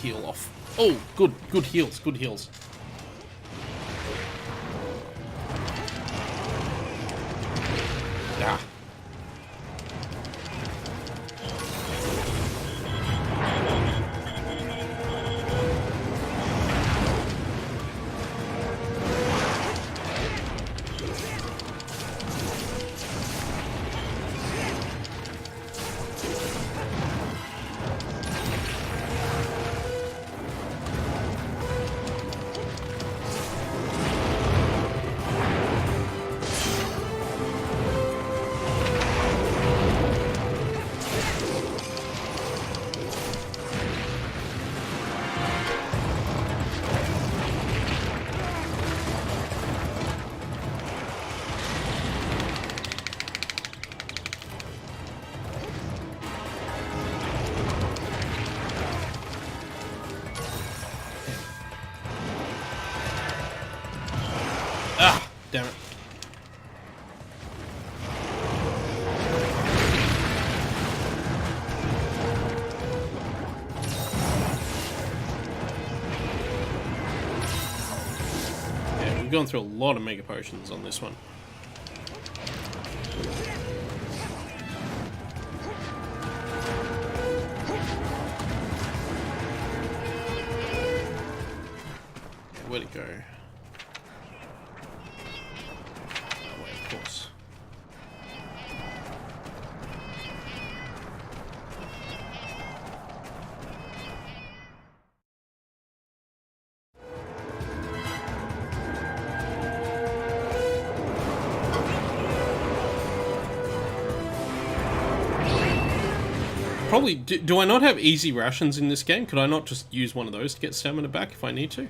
Heal off. Oh, good heals, good heals. Ah. Ah, damn it. Yeah, we've gone through a lot of mega potions on this one. Where'd it go? Of course. Probably, do I not have easy rations in this game? Could I not just use one of those to get stamina back if I need to?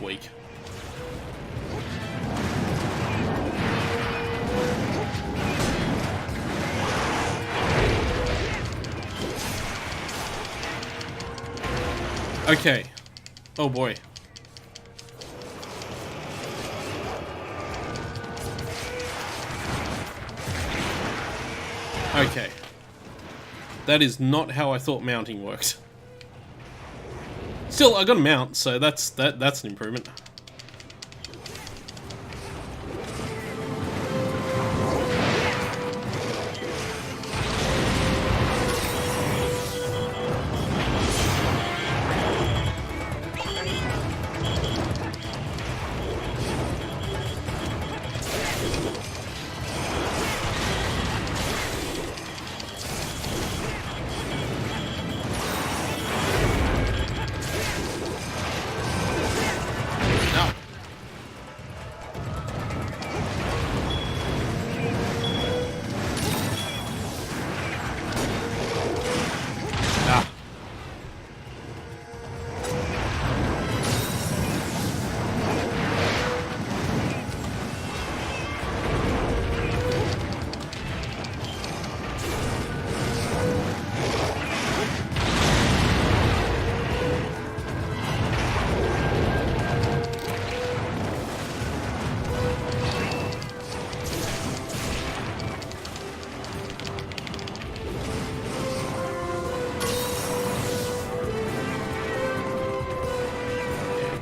Weak. Okay. Oh boy. Okay. That is not how I thought mounting worked. Still, I got a mount, so that's an improvement.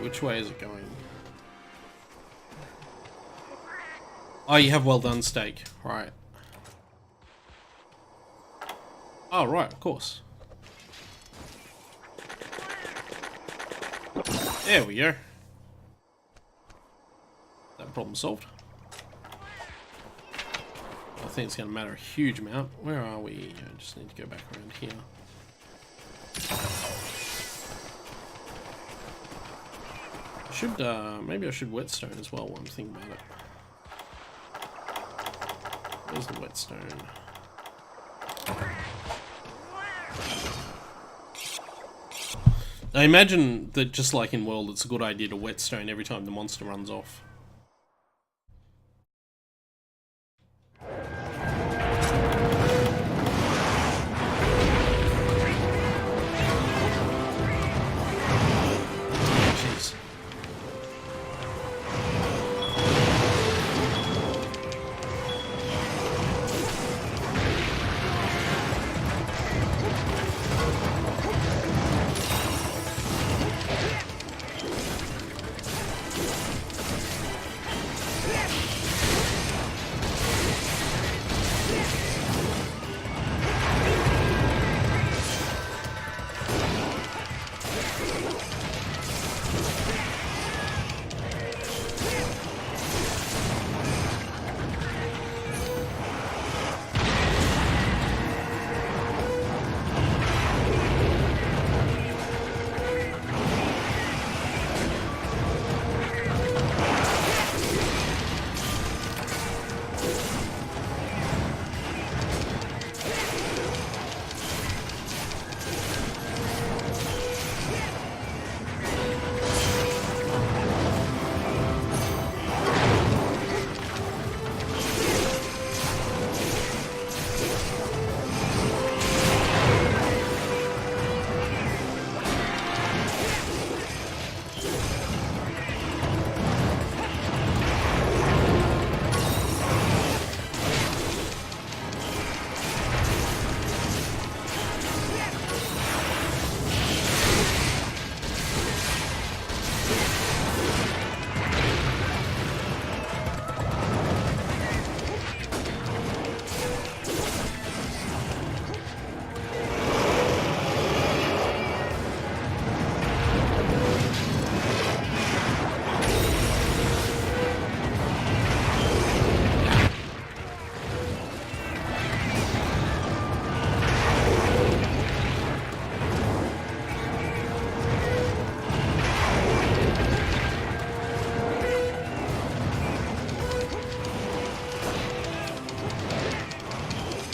Which way is it going? Oh, you have well done steak. Right. Oh, right, of course. There we go. That problem solved. I think it's going to matter a huge amount. Where are we? I just need to go back around here. Maybe I should whetstone as well while I'm thinking about it. Where's the whetstone? I imagine that just like in World, it's a good idea to whetstone every time the monster runs off.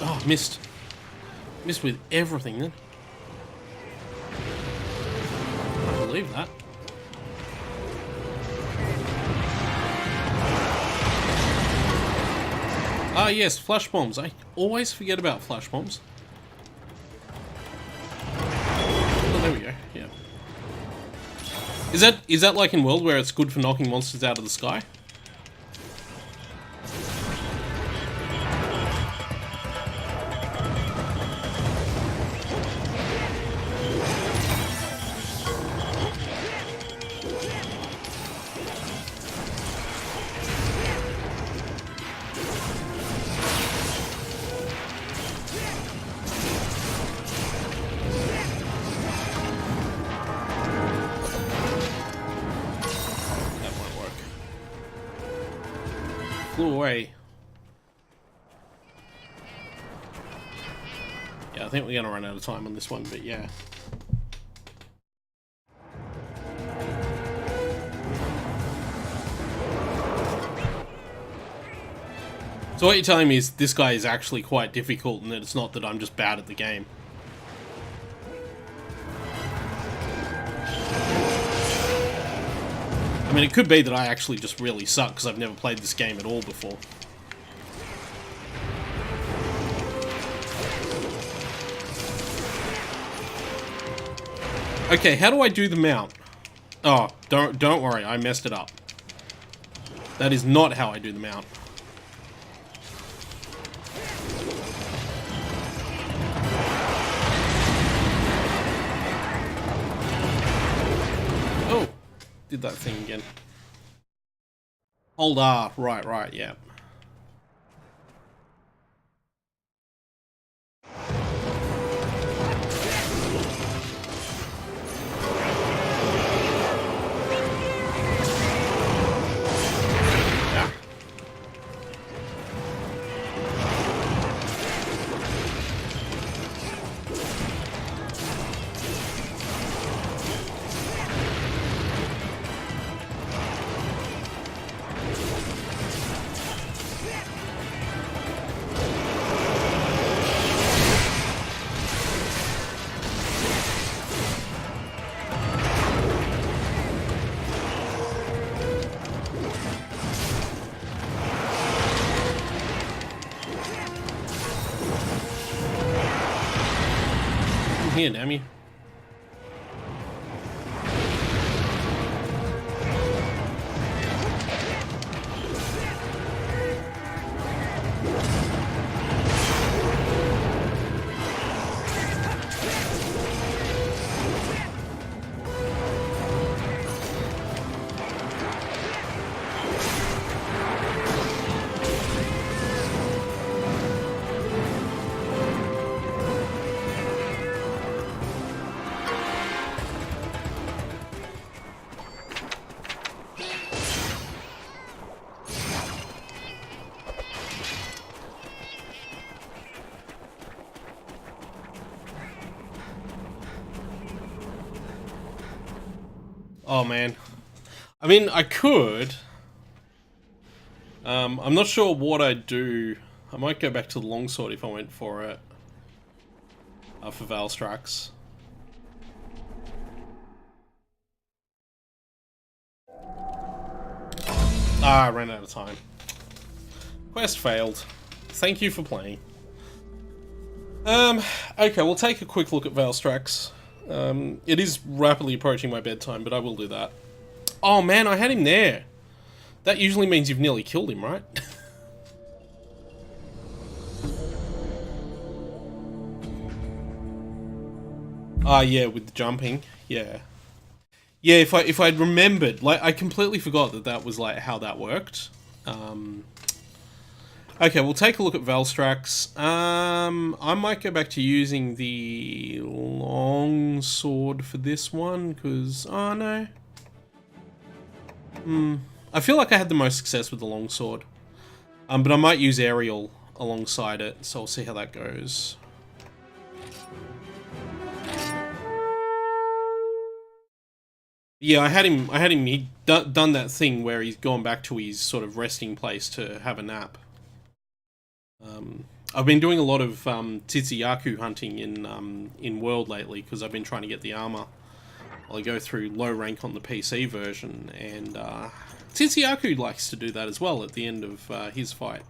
Oh, missed. Missed with everything then. I can't believe that. Ah, yes, flash bombs. I always forget about flash bombs. Oh, there we go. Yeah. Is that like in World where it's good for knocking monsters out of the sky? flew away. Yeah, I think we're gonna run out of time on this one, but yeah. So what you're telling me is this guy is actually quite difficult and that it's not that I'm just bad at the game. I mean, it could be that I actually just really suck because I've never played this game at all before. Okay, how do I do the mount? Oh, don't worry, I messed it up. That is not how I do the mount. Oh, did that thing again. Hold R, right, yeah. Here, damn you. Oh man. I mean, I could. I'm not sure what I'd do. I might go back to the longsword if I went for it. For Valstrax. Ah, I ran out of time. Quest failed. Thank you for playing. Okay, we'll take a quick look at Valstrax. It is rapidly approaching my bedtime, but I will do that. Oh man, I had him there. That usually means you've nearly killed him, right? Ah, yeah, with the jumping. Yeah. Yeah, if I'd remembered, like, I completely forgot that that was, like, how that worked. Okay, we'll take a look at Valstrax. I might go back to using the long sword for this one, because... Oh, no. I feel like I had the most success with the long sword. But I might use aerial alongside it, so I'll see how that goes. Yeah, I had him, he'd done that thing where he's gone back to his sort of resting place to have a nap. I've been doing a lot of Tsuyaku hunting in World lately because I've been trying to get the armor. Well, I go through low rank on the PC version, and Tsuyaku likes to do that as well at the end of his fight.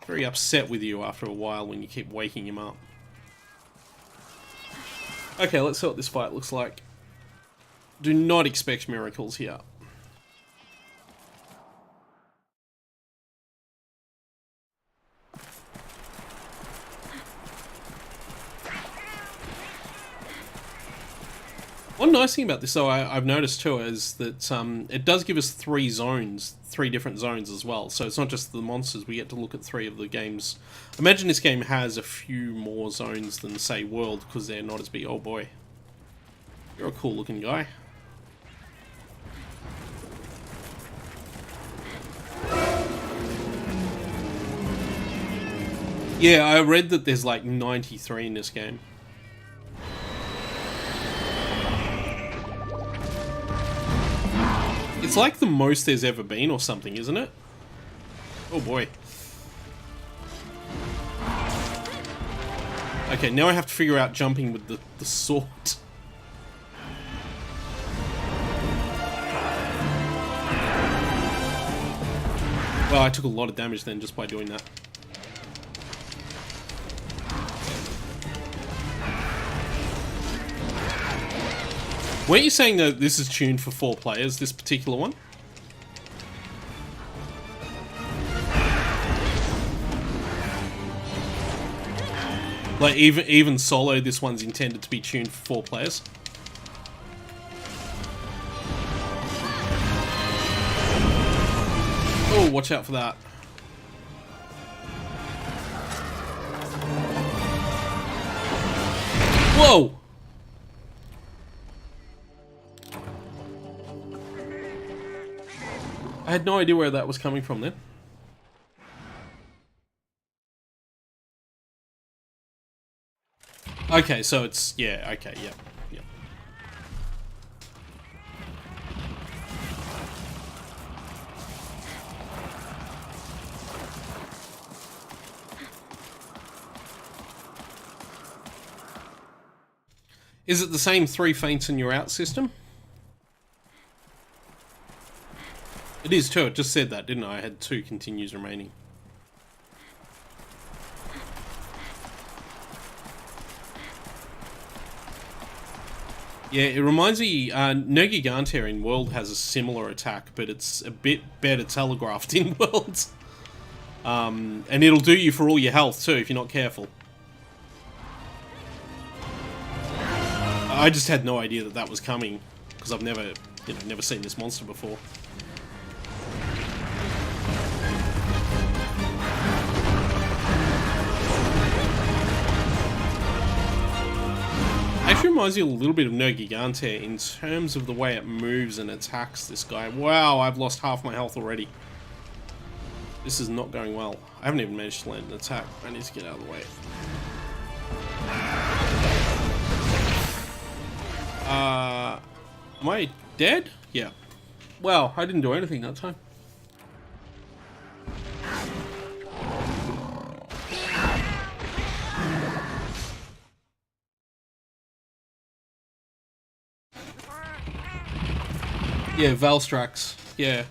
Very upset with you after a while when you keep waking him up. Okay, let's see what this fight looks like. Do not expect miracles here. One nice thing about this, though, I've noticed too, is that it does give us three different zones as well. So it's not just the monsters, we get to look at three of the games. Imagine this game has a few more zones than, say, World, because they're not as big. Oh boy. You're a cool looking guy. Yeah, I read that there's like 93 in this game. It's like the most there's ever been or something, isn't it? Oh boy. Okay, now I have to figure out jumping with the sword. Well, I took a lot of damage then just by doing that. Weren't you saying that this is tuned for 4 players, this particular one? Like, even solo, this one's intended to be tuned for 4 players. Oh, watch out for that. Whoa! I had no idea where that was coming from then. Okay, so it's... yeah, okay, yeah. Is it the same 3 feints in your out system? It is too, it just said that, didn't I? I had 2 continues remaining. Yeah, it reminds me, No Gigante in World has a similar attack, but it's a bit better telegraphed in World. And it'll do you for all your health too, if you're not careful. I just had no idea that that was coming, because I've never, never seen this monster before. Actually reminds me a little bit of No Gigante in terms of the way it moves and attacks this guy. Wow, I've lost half my health already. This is not going well. I haven't even managed to land an attack. I need to get out of the way. Am I dead? Yeah. Well, I didn't do anything that time. Yeah, Valstrax. Yeah.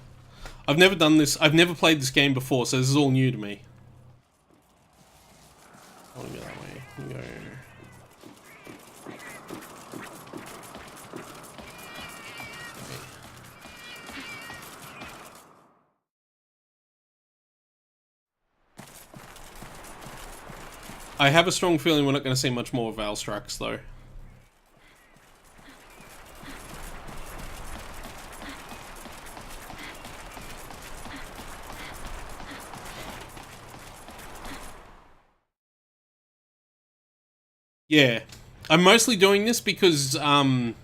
I've never done this. I've never played this game before, so this is all new to me. I want to go that way. Go. I have a strong feeling we're not going to see much more of Valstrax, though. Yeah. I'm mostly doing this because, I'll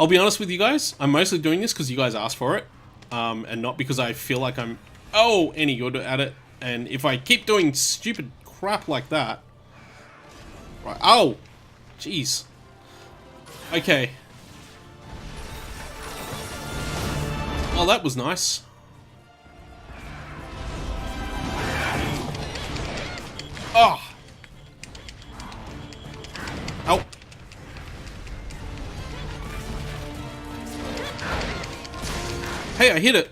be honest with you guys, I'm mostly doing this because you guys asked for it, and not because I feel like I'm, any good at it, and if I keep doing stupid crap like that... Right, oh! Jeez. Okay. Oh, that was nice. Oh! Ow. Hey, I hit it.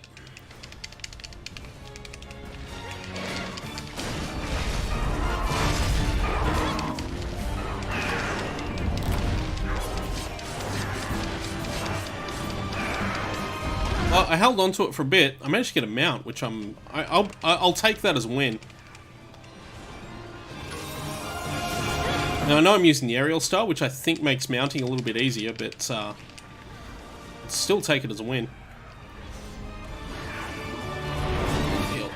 Well, I held onto it for a bit. I managed to get a mount, which I'll take that as a win. Now, I know I'm using the aerial style, which I think makes mounting a little bit easier, but still take it as a win. Heal.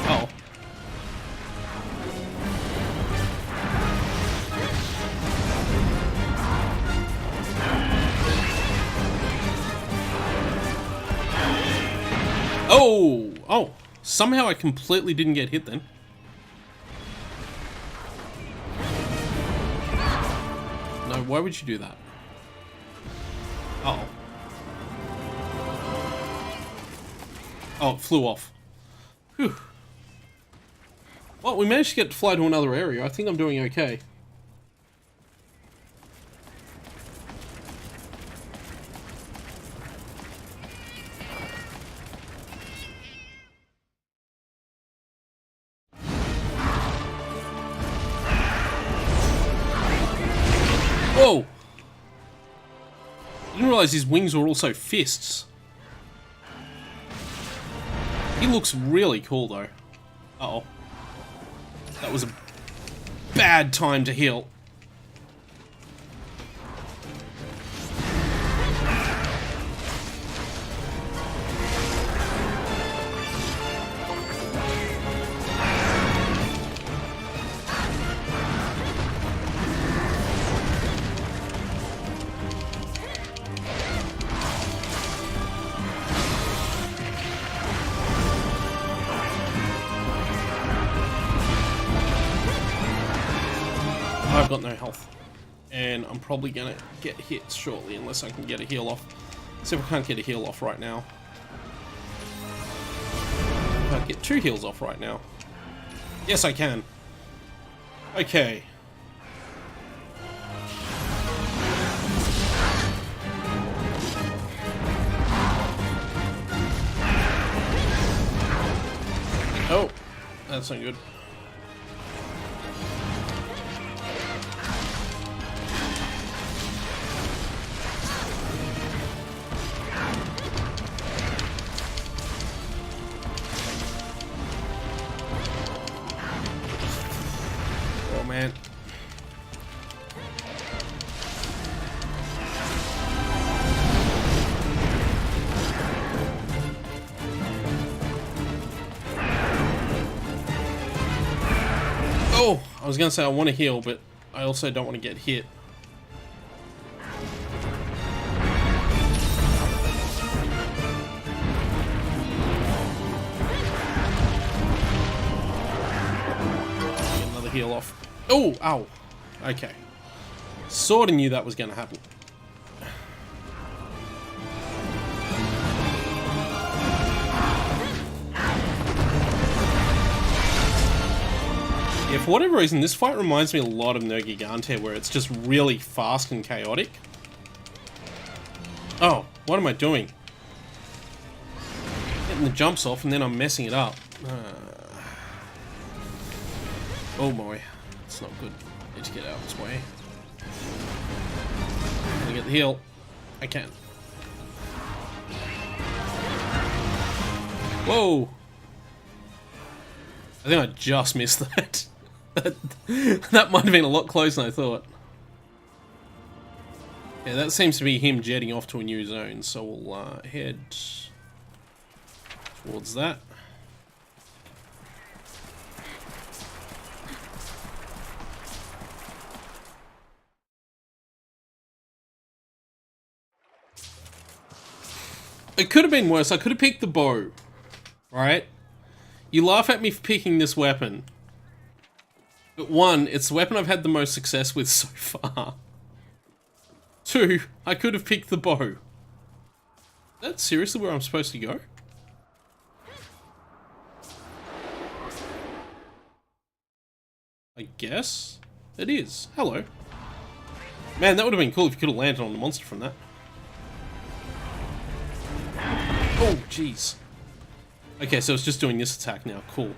Oh. Oh, somehow I completely didn't get hit then. No, why would you do that? Uh-oh. Oh, it flew off. Whew. Well, we managed to get to fly to another area. I think I'm doing okay. Whoa! I didn't realize his wings were also fists. He looks really cool though. Uh-oh. That was a bad time to heal. I've got no health, and I'm probably gonna get hit shortly unless I can get a heal off. See if I can't get a heal off right now. I can't get 2 heals off right now. Yes, I can. Okay. Oh, that's not good. Oh man. Oh, I was gonna say I want to heal, but I also don't want to get hit. Get another heal off. Oh, ow. Okay. Sorta knew that was gonna happen. Yeah, for whatever reason, this fight reminds me a lot of No Gigante, where it's just really fast and chaotic. Oh, what am I doing? Getting the jumps off and then I'm messing it up. Oh boy, it's not good. Need to get out of this way. I'm gonna get the heal. I can. Whoa! I think I just missed that. That might have been a lot closer than I thought. Yeah, that seems to be him jetting off to a new zone, so we'll head towards that. It could have been worse. I could have picked the bow. Right? You laugh at me for picking this weapon. But 1, it's the weapon I've had the most success with so far. 2, I could have picked the bow. That's seriously where I'm supposed to go? I guess it is. Hello. Man, that would have been cool if you could have landed on the monster from that. Oh, jeez. Okay, so it's just doing this attack now. Cool.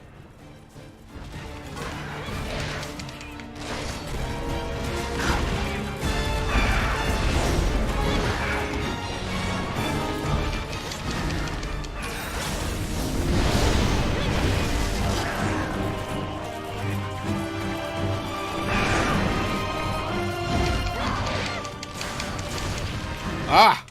Ah!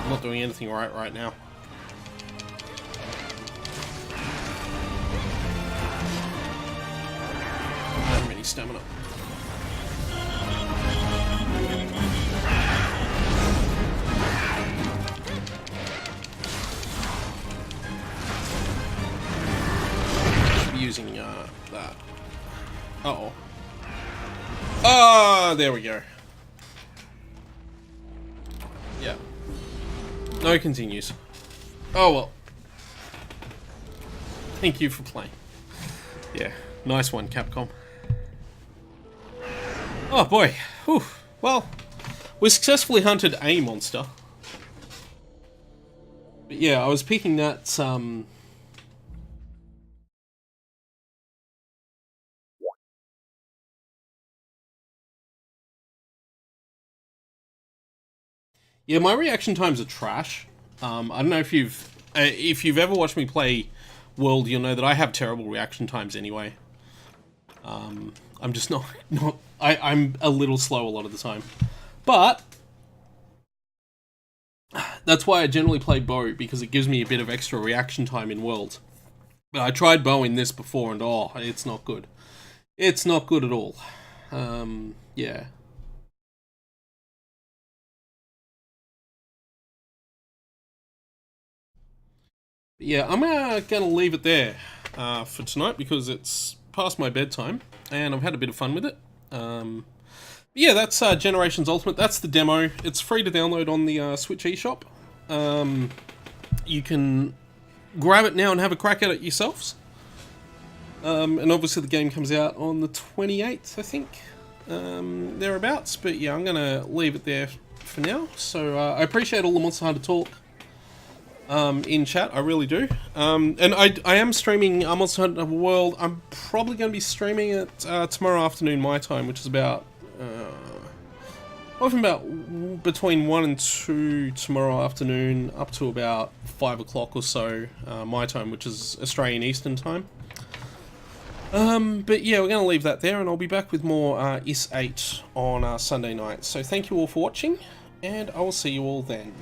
I'm not doing anything right now. I don't have any stamina. using that. Uh-oh. Ah, there we go. Yeah. No continues. Oh well. Thank you for playing. Yeah, nice one, Capcom. Oh boy. Whew. Well, we successfully hunted a monster. But yeah, I was picking that, yeah, my reaction times are trash. I don't know if you've ever watched me play World, you'll know that I have terrible reaction times anyway. I'm just I'm a little slow a lot of the time. But that's why I generally play bow, because it gives me a bit of extra reaction time in World. But I tried bow in this before, and oh, it's not good. It's not good at all. Yeah. Yeah, I'm gonna leave it there for tonight, because it's past my bedtime, and I've had a bit of fun with it. Yeah, that's Generations Ultimate. That's the demo. It's free to download on the Switch eShop. You can grab it now and have a crack at it yourselves. And obviously the game comes out on the 28th, I think, thereabouts. But yeah, I'm gonna leave it there for now. So I appreciate all the Monster Hunter talk in chat, I really do. And I am streaming Monster Hunter World. I'm probably going to be streaming it tomorrow afternoon my time, which is about from about between 1 and 2 tomorrow afternoon up to about 5 o'clock or so my time, which is Australian Eastern time. But yeah, we're going to leave that there, and I'll be back with more IS 8 on Sunday night. So thank you all for watching, and I will see you all then.